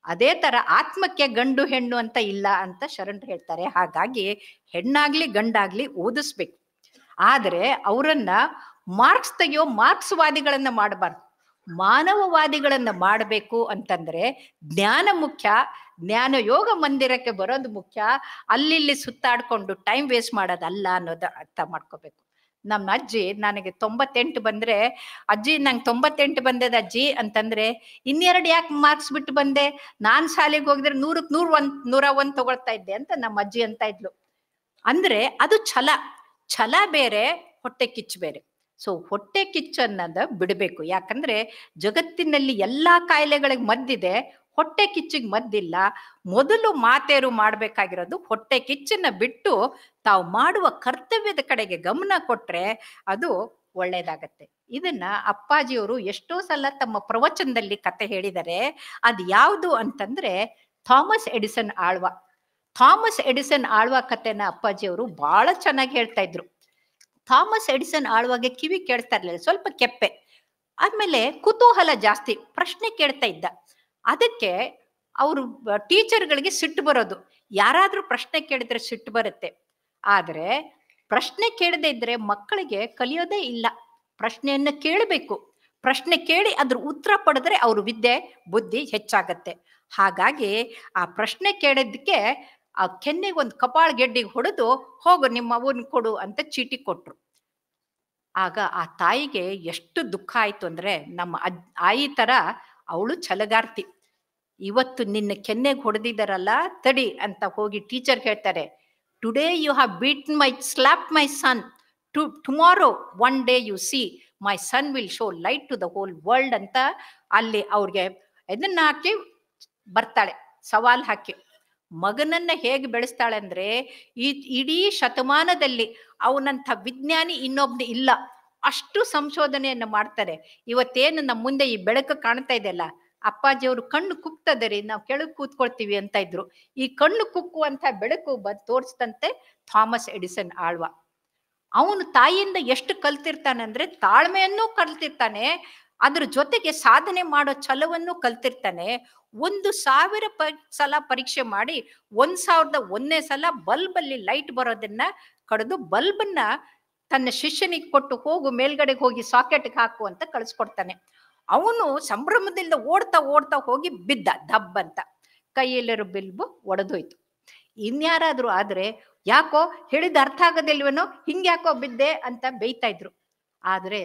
ಅದೇ ತರ ಆತ್ಮಕ್ಕೆ ಗಂಡು ಹೆಣ್ಣು ಅಂತ ಇಲ್ಲ ಅಂತ ಶರಣರು ಹೇಳ್ತಾರೆ. ಹಾಗಾಗಿ ಹೆಣ್ಣಾಗ್ಲಿ ಗಂಡಾಗ್ಲಿ ಓದಿಸ್ಬೇಕು. ಆದ್ರೆ ಅವರನ್ನ ಮಾರ್ಕ್ಸ್ ತೆಗೆಯೋ ಮಾರ್ಕ್ಸ್ವಾದಿಗಳನ್ನ ಮಾಡಬಾರ್ದು, ಮಾನವವಾದಿಗಳನ್ನ ಮಾಡಬೇಕು. ಅಂತಂದ್ರೆ ಜ್ಞಾನ ಮುಖ್ಯ, ಜ್ಞಾನ ಯೋಗ ಮಂದಿರಕ್ಕೆ ಬರೋದು ಮುಖ್ಯ, ಅಲ್ಲಿ ಸುತ್ತಾಡ್ಕೊಂಡು ಟೈಮ್ ವೇಸ್ಟ್ ಮಾಡೋದಲ್ಲ ಅನ್ನೋದು ಅರ್ಥ ಮಾಡ್ಕೋಬೇಕು. ನಮ್ಮ ಅಜ್ಜಿ ನನಗೆ 98 ಬಂದ್ರೆ, ಅಜ್ಜಿ ನಂಗೆ 98 ಬಂದದ ಅಜ್ಜಿ ಅಂತಂದ್ರೆ, 2 ಯಾಕೆ ಮಾರ್ಕ್ಸ್ ಬಿಟ್ಟು ಬಂದೆ, ನಾನ್ ಶಾಲೆಗೆ ಹೋಗಿದ್ರೆ 100ಕ್ಕೆ 101 ತಗೊಳ್ತಾ ಇದ್ದೆ ಅಂತ ನಮ್ಮ ಅಜ್ಜಿ ಅಂತ ಇದ್ಲು. ಅಂದ್ರೆ ಅದು ಛಲ ಬೇರೆ, ಹೊಟ್ಟೆ ಕಿಚ್ಚು ಬೇರೆ. ಸೊ ಹೊಟ್ಟೆ ಕಿಚ್ಚು ಅನ್ನೋದ ಬಿಡಬೇಕು. ಯಾಕಂದ್ರೆ ಜಗತ್ತಿನಲ್ಲಿ ಎಲ್ಲಾ ಕಾಯಿಲೆಗಳಿಗೆ ಮದ್ದಿದೆ, ಹೊಟ್ಟೆ ಕಿಚ್ಚಿಗೆ ಮದ್ದಿಲ್ಲ. ಮೊದಲು ಮಾತೇರು ಮಾಡ್ಬೇಕಾಗಿರೋದು ಹೊಟ್ಟೆ ಕಿಚ್ಚನ್ನ ಬಿಟ್ಟು ತಾವು ಮಾಡುವ ಕರ್ತವ್ಯದ ಕಡೆಗೆ ಗಮನ ಕೊಟ್ರೆ ಅದು ಒಳ್ಳೇದಾಗತ್ತೆ. ಇದನ್ನ ಅಪ್ಪಾಜಿಯವರು ಎಷ್ಟೋ ಸಲ ತಮ್ಮ ಪ್ರವಚನದಲ್ಲಿ ಕತೆ ಹೇಳಿದ್ದಾರೆ. ಅದು ಯಾವುದು ಅಂತಂದ್ರೆ ಥಾಮಸ್ ಎಡಿಸನ್ ಆಳ್ವ ಕತೆನ ಅಪ್ಪಾಜಿಯವರು ಬಹಳ ಚೆನ್ನಾಗಿ ಹೇಳ್ತಾ ಇದ್ರು. ಥಾಮಸ್ ಎಡಿಸನ್ ಆಳ್ವಾಗೆ ಕಿವಿ ಕೇಳ್ತಾ ಇರ್ಲಿಲ್ಲ, ಸ್ವಲ್ಪ ಕೆಪ್ಪೆ. ಆದ್ಮೇಲೆ ಕುತೂಹಲ ಜಾಸ್ತಿ, ಪ್ರಶ್ನೆ ಕೇಳ್ತಾ ಇದ್ದ. ಅದಕ್ಕೆ ಅವರು ಟೀಚರ್ಗಳಿಗೆ ಸಿಟ್ಟು ಬರೋದು. ಯಾರಾದ್ರೂ ಪ್ರಶ್ನೆ ಕೇಳಿದ್ರೆ ಸಿಟ್ಟು ಬರುತ್ತೆ. ಆದ್ರೆ ಪ್ರಶ್ನೆ ಕೇಳದೆ ಇದ್ರೆ ಮಕ್ಕಳಿಗೆ ಕಲಿಯೋದೇ ಇಲ್ಲ. ಪ್ರಶ್ನೆಯನ್ನ ಕೇಳಬೇಕು. ಪ್ರಶ್ನೆ ಕೇಳಿ ಅದ್ರ ಉತ್ತರ ಪಡೆದ್ರೆ ಅವ್ರ ವಿದ್ಯೆ ಬುದ್ಧಿ ಹೆಚ್ಚಾಗತ್ತೆ. ಹಾಗಾಗಿ ಆ ಪ್ರಶ್ನೆ ಕೇಳಿದ್ದಕ್ಕೆ ಆ ಕೆನ್ನೆಗೆ ಒಂದು ಕಪಾಳ ಗೆಡ್ಡಿಗೆ ಹೊಡೆದು, ಹೋಗು ನಿಮ್ಮ ಅವನ್ ಕೊಡು ಅಂತ ಚೀಟಿ ಕೊಟ್ರು. ಆಗ ಆ ತಾಯಿಗೆ ಎಷ್ಟು ದುಃಖ ಆಯ್ತು ಅಂದ್ರೆ, ನಮ್ಮ ಆಯಿ ತರ ಅವಳು ಛಲಗಾರ್ತಿ. ಇವತ್ತು ನಿನ್ನ ಕೆನ್ನೆಗೆ ಹೊಡೆದಿದ್ದಾರಲ್ಲ, ತಡಿ ಅಂತ ಹೋಗಿ ಟೀಚರ್ ಹೇಳ್ತಾರೆ, today you have beaten slap my son, tomorrow one day you see my son will show light to the whole world ಅಂತ ಅಲ್ಲಿ ಅವ್ರಿಗೆ ಇದನ್ನ ಹಾಕಿ ಬರ್ತಾಳೆ, ಸವಾಲ್ ಹಾಕಿ. ಮಗನನ್ನ ಹೇಗೆ ಬೆಳೆಸ್ತಾಳೆ ಅಂದ್ರೆ, ಈ ಇಡೀ ಶತಮಾನದಲ್ಲಿ ಅವನಂಥ ವಿಜ್ಞಾನಿ ಇನ್ನೊಬ್ನು ಇಲ್ಲ, ಅಷ್ಟು ಸಂಶೋಧನೆಯನ್ನ ಮಾಡ್ತಾರೆ. ಇವತ್ತೇನು ನಮ್ಮ ಮುಂದೆ ಈ ಬೆಳಕು ಕಾಣ್ತಾ ಇದೆಯಲ್ಲ, ಅಪ್ಪಾಜಿಯವರು ಕಣ್ಣು ಕುಕ್ತದೆ ರೀ, ನಾವು ಕೆಳಗೆ ಕೂತ್ಕೊಳ್ತೀವಿ ಅಂತ ಇದ್ರು. ಈ ಕಣ್ಣು ಕುಕ್ಕುವಂತ ಬೆಳಕು ತೋರಿಸ್ತಂತೆ ಥಾಮಸ್ ಎಡಿಸನ್ ಆಳ್ವ. ಅವನು ತಾಯಿಯಿಂದ ಎಷ್ಟು ಕಲ್ತಿರ್ತಾನೆ ಅಂದ್ರೆ, ತಾಳ್ಮೆಯನ್ನೂ ಕಲ್ತಿರ್ತಾನೆ, ಅದ್ರ ಜೊತೆಗೆ ಸಾಧನೆ ಮಾಡೋ ಛಲವನ್ನು ಕಲ್ತಿರ್ತಾನೆ. 1000 ಸಲ ಪರೀಕ್ಷೆ ಮಾಡಿ 1001ನೇ ಸಲ ಬಲ್ಬಲ್ಲಿ ಲೈಟ್ ಬರೋದನ್ನ ಕಡಿದು ಬಲ್ಬನ್ನ ತನ್ನ ಶಿಷ್ಯನಿಗೆ ಕೊಟ್ಟು, ಹೋಗು ಮೇಲ್ಗಡೆಗೆ ಹೋಗಿ ಸಾಕೆಟ್ಗೆ ಹಾಕು ಅಂತ ಕಳಿಸ್ಕೊಡ್ತಾನೆ. ಅವನು ಸಂಭ್ರಮದಿಂದ ಓಡ್ತಾ ಹೋಗಿ ಬಿದ್ದ, ದಬ್ ಅಂತ ಕೈಯಲ್ಲಿರೋ ಬಲ್ಬು ಒಡೆದೋಯ್ತು. ಇನ್ಯಾರಾದ್ರೂ ಆದ್ರೆ, ಯಾಕೋ ಹೇಳಿದ ಅರ್ಥ ಆಗೋದಿಲ್ವೇನೋ, ಹಿಂಗ್ಯಾಕೋ ಬಿದ್ದೆ ಅಂತ ಬೈತಾ ಇದ್ರು. ಆದ್ರೆ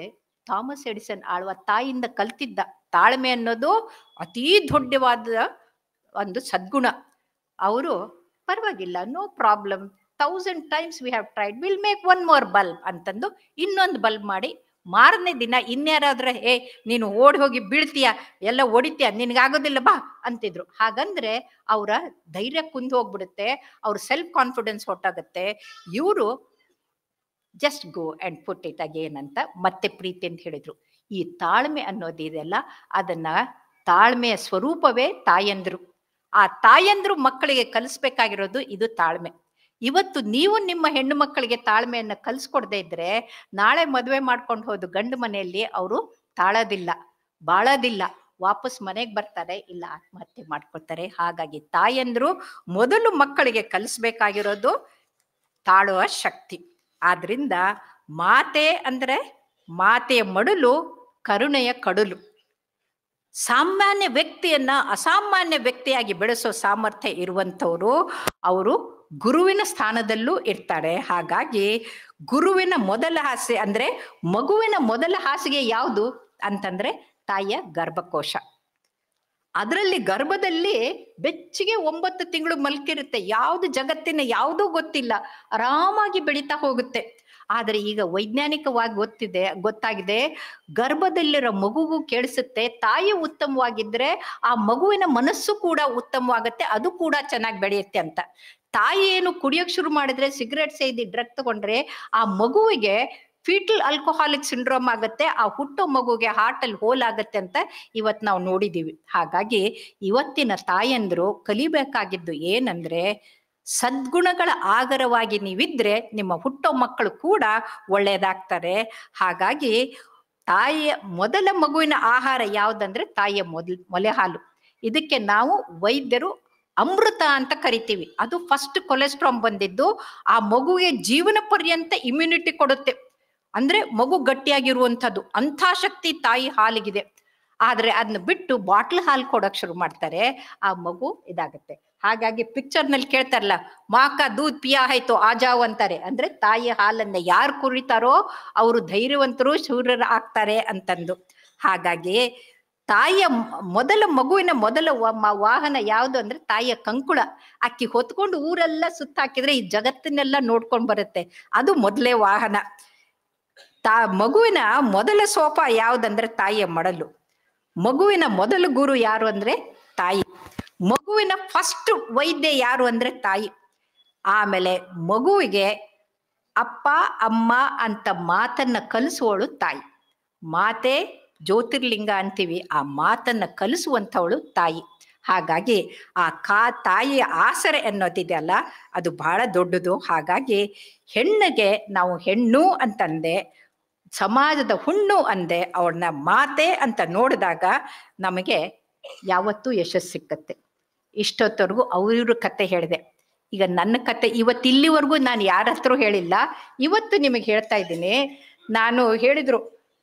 ಥಾಮಸ್ ಎಡಿಸನ್ ಆಳ್ವ ತಾಯಿಯಿಂದ ಕಲ್ತಿದ್ದ ತಾಳ್ಮೆ ಅನ್ನೋದು ಅತೀ ದೊಡ್ಡವಾದ ಒಂದು ಸದ್ಗುಣ. ಅವರು ಪರವಾಗಿಲ್ಲ, no problem, 1000 times we have tried, we'll make one more bulb ಅಂತಂದು ಇನ್ನೊಂದು ಬಲ್ಬ್ ಮಾಡಿ, ಮಾರನೇ ದಿನ ಇನ್ಯಾರಾದ್ರೆ, ನೀನು ಓಡಿ ಹೋಗಿ ಬೀಳ್ತೀಯ, ಎಲ್ಲ ಹೊಡಿತೀಯ, ನಿನ್ಗಾಗೋದಿಲ್ಲ ಬಾ ಅಂತಿದ್ರು. ಹಾಗಂದ್ರೆ ಅವರ ಧೈರ್ಯ ಕುಂದು ಹೋಗ್ಬಿಡುತ್ತೆ, ಅವ್ರ ಸೆಲ್ಫ್ ಕಾನ್ಫಿಡೆನ್ಸ್ ಹೊಟ್ಟಾಗತ್ತೆ. ಇವರು just go and put it again ಅಂತ ಮತ್ತೆ ಪ್ರೀತಿ ಅಂತ ಹೇಳಿದ್ರು. ಈ ತಾಳ್ಮೆ ಅನ್ನೋದಿದೆಯಲ್ಲ, ಅದನ್ನ ತಾಳ್ಮೆಯ ಸ್ವರೂಪವೇ ತಾಯಂದ್ರು. ಆ ತಾಯಂದ್ರು ಮಕ್ಕಳಿಗೆ ಕಲಿಸ್ಬೇಕಾಗಿರೋದು ಇದು ತಾಳ್ಮೆ. ಇವತ್ತು ನೀವು ನಿಮ್ಮ ಹೆಣ್ಣು ಮಕ್ಕಳಿಗೆ ತಾಳ್ಮೆಯನ್ನ ಕಲಿಸ್ಕೊಡದೇ ಇದ್ರೆ, ನಾಳೆ ಮದುವೆ ಮಾಡ್ಕೊಂಡು ಹೋದ ಗಂಡು ಮನೆಯಲ್ಲಿ ಅವರು ತಾಳೋದಿಲ್ಲ, ಬಾಳೋದಿಲ್ಲ, ವಾಪಸ್ ಮನೆಗೆ ಬರ್ತಾರೆ, ಇಲ್ಲ ಆತ್ಮಹತ್ಯೆ ಮಾಡ್ಕೊಳ್ತಾರೆ. ಹಾಗಾಗಿ ತಾಯಂದ್ರು ಮೊದಲು ಮಕ್ಕಳಿಗೆ ಕಲಿಸ್ಬೇಕಾಗಿರೋದು ತಾಳುವ ಶಕ್ತಿ. ಆದ್ರಿಂದ ಮಾತೆ ಅಂದ್ರೆ ಮಾತೆಯ ಮಡಲು ಕರುಣೆಯ ಕಡಲು. ಸಾಮಾನ್ಯ ವ್ಯಕ್ತಿಯನ್ನ ಅಸಾಮಾನ್ಯ ವ್ಯಕ್ತಿಯಾಗಿ ಬೆಳೆಸೋ ಸಾಮರ್ಥ್ಯ ಇರುವಂಥವ್ರು ಅವರು ಗುರುವಿನ ಸ್ಥಾನದಲ್ಲೂ ಇರ್ತಾರೆ. ಹಾಗಾಗಿ ಗುರುವಿನ ಮೊದಲ ಹಾಸಿಗೆ ಅಂದ್ರೆ ಮಗುವಿನ ಮೊದಲ ಹಾಸಿಗೆ ಯಾವುದು ಅಂತಂದ್ರೆ ತಾಯಿಯ ಗರ್ಭಕೋಶ. ಅದರಲ್ಲಿ ಗರ್ಭದಲ್ಲಿ ಬೆಚ್ಚಿಗೆ 9 ತಿಂಗಳು ಮಲ್ಕಿರುತ್ತೆ. ಯಾವುದು ಜಗತ್ತಿನ ಯಾವುದೂ ಗೊತ್ತಿಲ್ಲ, ಆರಾಮಾಗಿ ಬೆಳೀತಾ ಹೋಗುತ್ತೆ. ಆದರೆ ಈಗ ವೈಜ್ಞಾನಿಕವಾಗಿ ಗೊತ್ತಾಗಿದೆ, ಗರ್ಭದಲ್ಲಿರೋ ಮಗುಗೂ ಕೇಳಿಸುತ್ತೆ. ತಾಯಿ ಉತ್ತಮವಾಗಿದ್ರೆ ಆ ಮಗುವಿನ ಮನಸ್ಸು ಕೂಡ ಉತ್ತಮವಾಗುತ್ತೆ, ಅದು ಕೂಡ ಚೆನ್ನಾಗಿ ಬೆಳೆಯುತ್ತೆ ಅಂತ. ತಾಯಿ ಏನು ಕುಡಿಯೋಕ್ ಶುರು ಮಾಡಿದ್ರೆ, ಸಿಗರೇಟ್ ಸೇದಿ ಡ್ರಗ್ ತಗೊಂಡ್ರೆ ಆ ಮಗುವಿಗೆ ಫೀಟಲ್ ಆಲ್ಕೋಹಾಲಿಕ್ ಸಿಂಡ್ರೋಮ್ ಆಗುತ್ತೆ, ಆ ಹುಟ್ಟೋ ಮಗುಗೆ ಹಾರ್ಟಲ್ಲಿ ಹೋಲ್ ಆಗತ್ತೆ ಅಂತ ಇವತ್ತು ನಾವು ನೋಡಿದೀವಿ. ಹಾಗಾಗಿ ಇವತ್ತಿನ ತಾಯಂದ್ರು ಕಲಿಬೇಕಾಗಿದ್ದು ಏನಂದ್ರೆ, ಸದ್ಗುಣಗಳ ಆಗರವಾಗಿ ನೀವಿದ್ರೆ ನಿಮ್ಮ ಹುಟ್ಟೋ ಮಕ್ಕಳು ಕೂಡ ಒಳ್ಳೇದಾಗ್ತಾರೆ. ಹಾಗಾಗಿ ತಾಯಿಯ ಮೊದಲ ಮಗುವಿನ ಆಹಾರ ಯಾವ್ದಂದ್ರೆ ತಾಯಿಯ ಮೊಲೆ ಹಾಲು. ಇದಕ್ಕೆ ನಾವು ವೈದ್ಯರು ಅಮೃತ ಅಂತ ಕರಿತೀವಿ. ಅದು ಫಸ್ಟ್ ಕೊಲೆಸ್ಟ್ರಾಲ್ ಬಂದಿದ್ದು ಆ ಮಗುವಿಗೆ ಜೀವನ ಪರ್ಯಂತ ಇಮ್ಯುನಿಟಿ ಕೊಡುತ್ತೆ. ಅಂದ್ರೆ ಮಗು ಗಟ್ಟಿಯಾಗಿರುವಂಥದ್ದು, ಅಂಥ ಶಕ್ತಿ ತಾಯಿ ಹಾಲಿಗಿದೆ. ಆದ್ರೆ ಅದನ್ನ ಬಿಟ್ಟು ಬಾಟ್ಲ್ ಹಾಲು ಕೊಡೋಕ್ ಶುರು ಮಾಡ್ತಾರೆ, ಆ ಮಗು ಇದಾಗುತ್ತೆ. ಹಾಗಾಗಿ ಪಿಕ್ಚರ್ ನಲ್ಲಿ ಕೇಳ್ತಾರಲ್ಲ, ಮಾಕ ದೂದ್ ಪಿಯಾ ಆಯ್ತು ಆಜಾವ್ ಅಂತಾರೆ. ಅಂದ್ರೆ ತಾಯಿ ಹಾಲನ್ನ ಯಾರು ಕುರಿತಾರೋ ಅವರು ಧೈರ್ಯವಂತರು, ಶೂರರು ಆಗ್ತಾರೆ ಅಂತಂದು. ಹಾಗಾಗಿ ತಾಯಿಯ ಮಗುವಿನ ಮೊದಲ ವಾಹನ ಯಾವುದು ಅಂದ್ರೆ ತಾಯಿಯ ಕಂಕುಳ. ಅಕ್ಕಿ ಹೊತ್ಕೊಂಡು ಊರೆಲ್ಲ ಸುತ್ತಾಕಿದ್ರೆ ಈ ಜಗತ್ತನ್ನೆಲ್ಲ ನೋಡ್ಕೊಂಡ್ ಬರುತ್ತೆ, ಅದು ಮೊದಲೇ ವಾಹನ. ಮಗುವಿನ ಮೊದಲ ಸೋಪ ಯಾವ್ದಂದ್ರೆ ತಾಯಿಯ ಮಡಲು. ಮಗುವಿನ ಮೊದಲ ಗುರು ಯಾರು ಅಂದ್ರೆ ತಾಯಿ. ಮಗುವಿನ ಫಸ್ಟ್ ವೈದ್ಯ ಯಾರು ಅಂದ್ರೆ ತಾಯಿ. ಆಮೇಲೆ ಮಗುವಿಗೆ ಅಪ್ಪ ಅಮ್ಮ ಅಂತ ಮಾತನ್ನ ಕಲಿಸುವವಳು ತಾಯಿ. ಮಾತೆ ಜ್ಯೋತಿರ್ಲಿಂಗ ಅಂತೀವಿ, ಆ ಮಾತನ್ನ ಕಲಿಸುವಂಥವಳು ತಾಯಿ. ಹಾಗಾಗಿ ಆ ತಾಯಿಯ ಆಸರೆ ಅನ್ನೋದಿದೆಯಲ್ಲ, ಅದು ಬಹಳ ದೊಡ್ಡದು. ಹಾಗಾಗಿ ಹೆಣ್ಣಿಗೆ ನಾವು ಹೆಣ್ಣು ಅಂತಂದೆ, ಸಮಾಜದ ಹುಣ್ಣು ಅಂದೆ, ಅವಳನ್ನ ಮಾತೆ ಅಂತ ನೋಡಿದಾಗ ನಮಗೆ ಯಾವತ್ತೂ ಯಶಸ್ಸು ಸಿಕ್ಕತ್ತೆ. ಇಷ್ಟೊತ್ತವರೆಗೂ ಅವ್ರ ಕತೆ ಹೇಳಿದೆ. ಈಗ ನನ್ನ ಕತೆ ಇಲ್ಲಿವರೆಗೂ ನಾನು ಯಾರ ಹತ್ರ ಹೇಳಿಲ್ಲ, ಇವತ್ತು ನಿಮಗೆ ಹೇಳ್ತಾ ಇದ್ದೀನಿ. ನಾನು ಹೇಳಿದ್ರು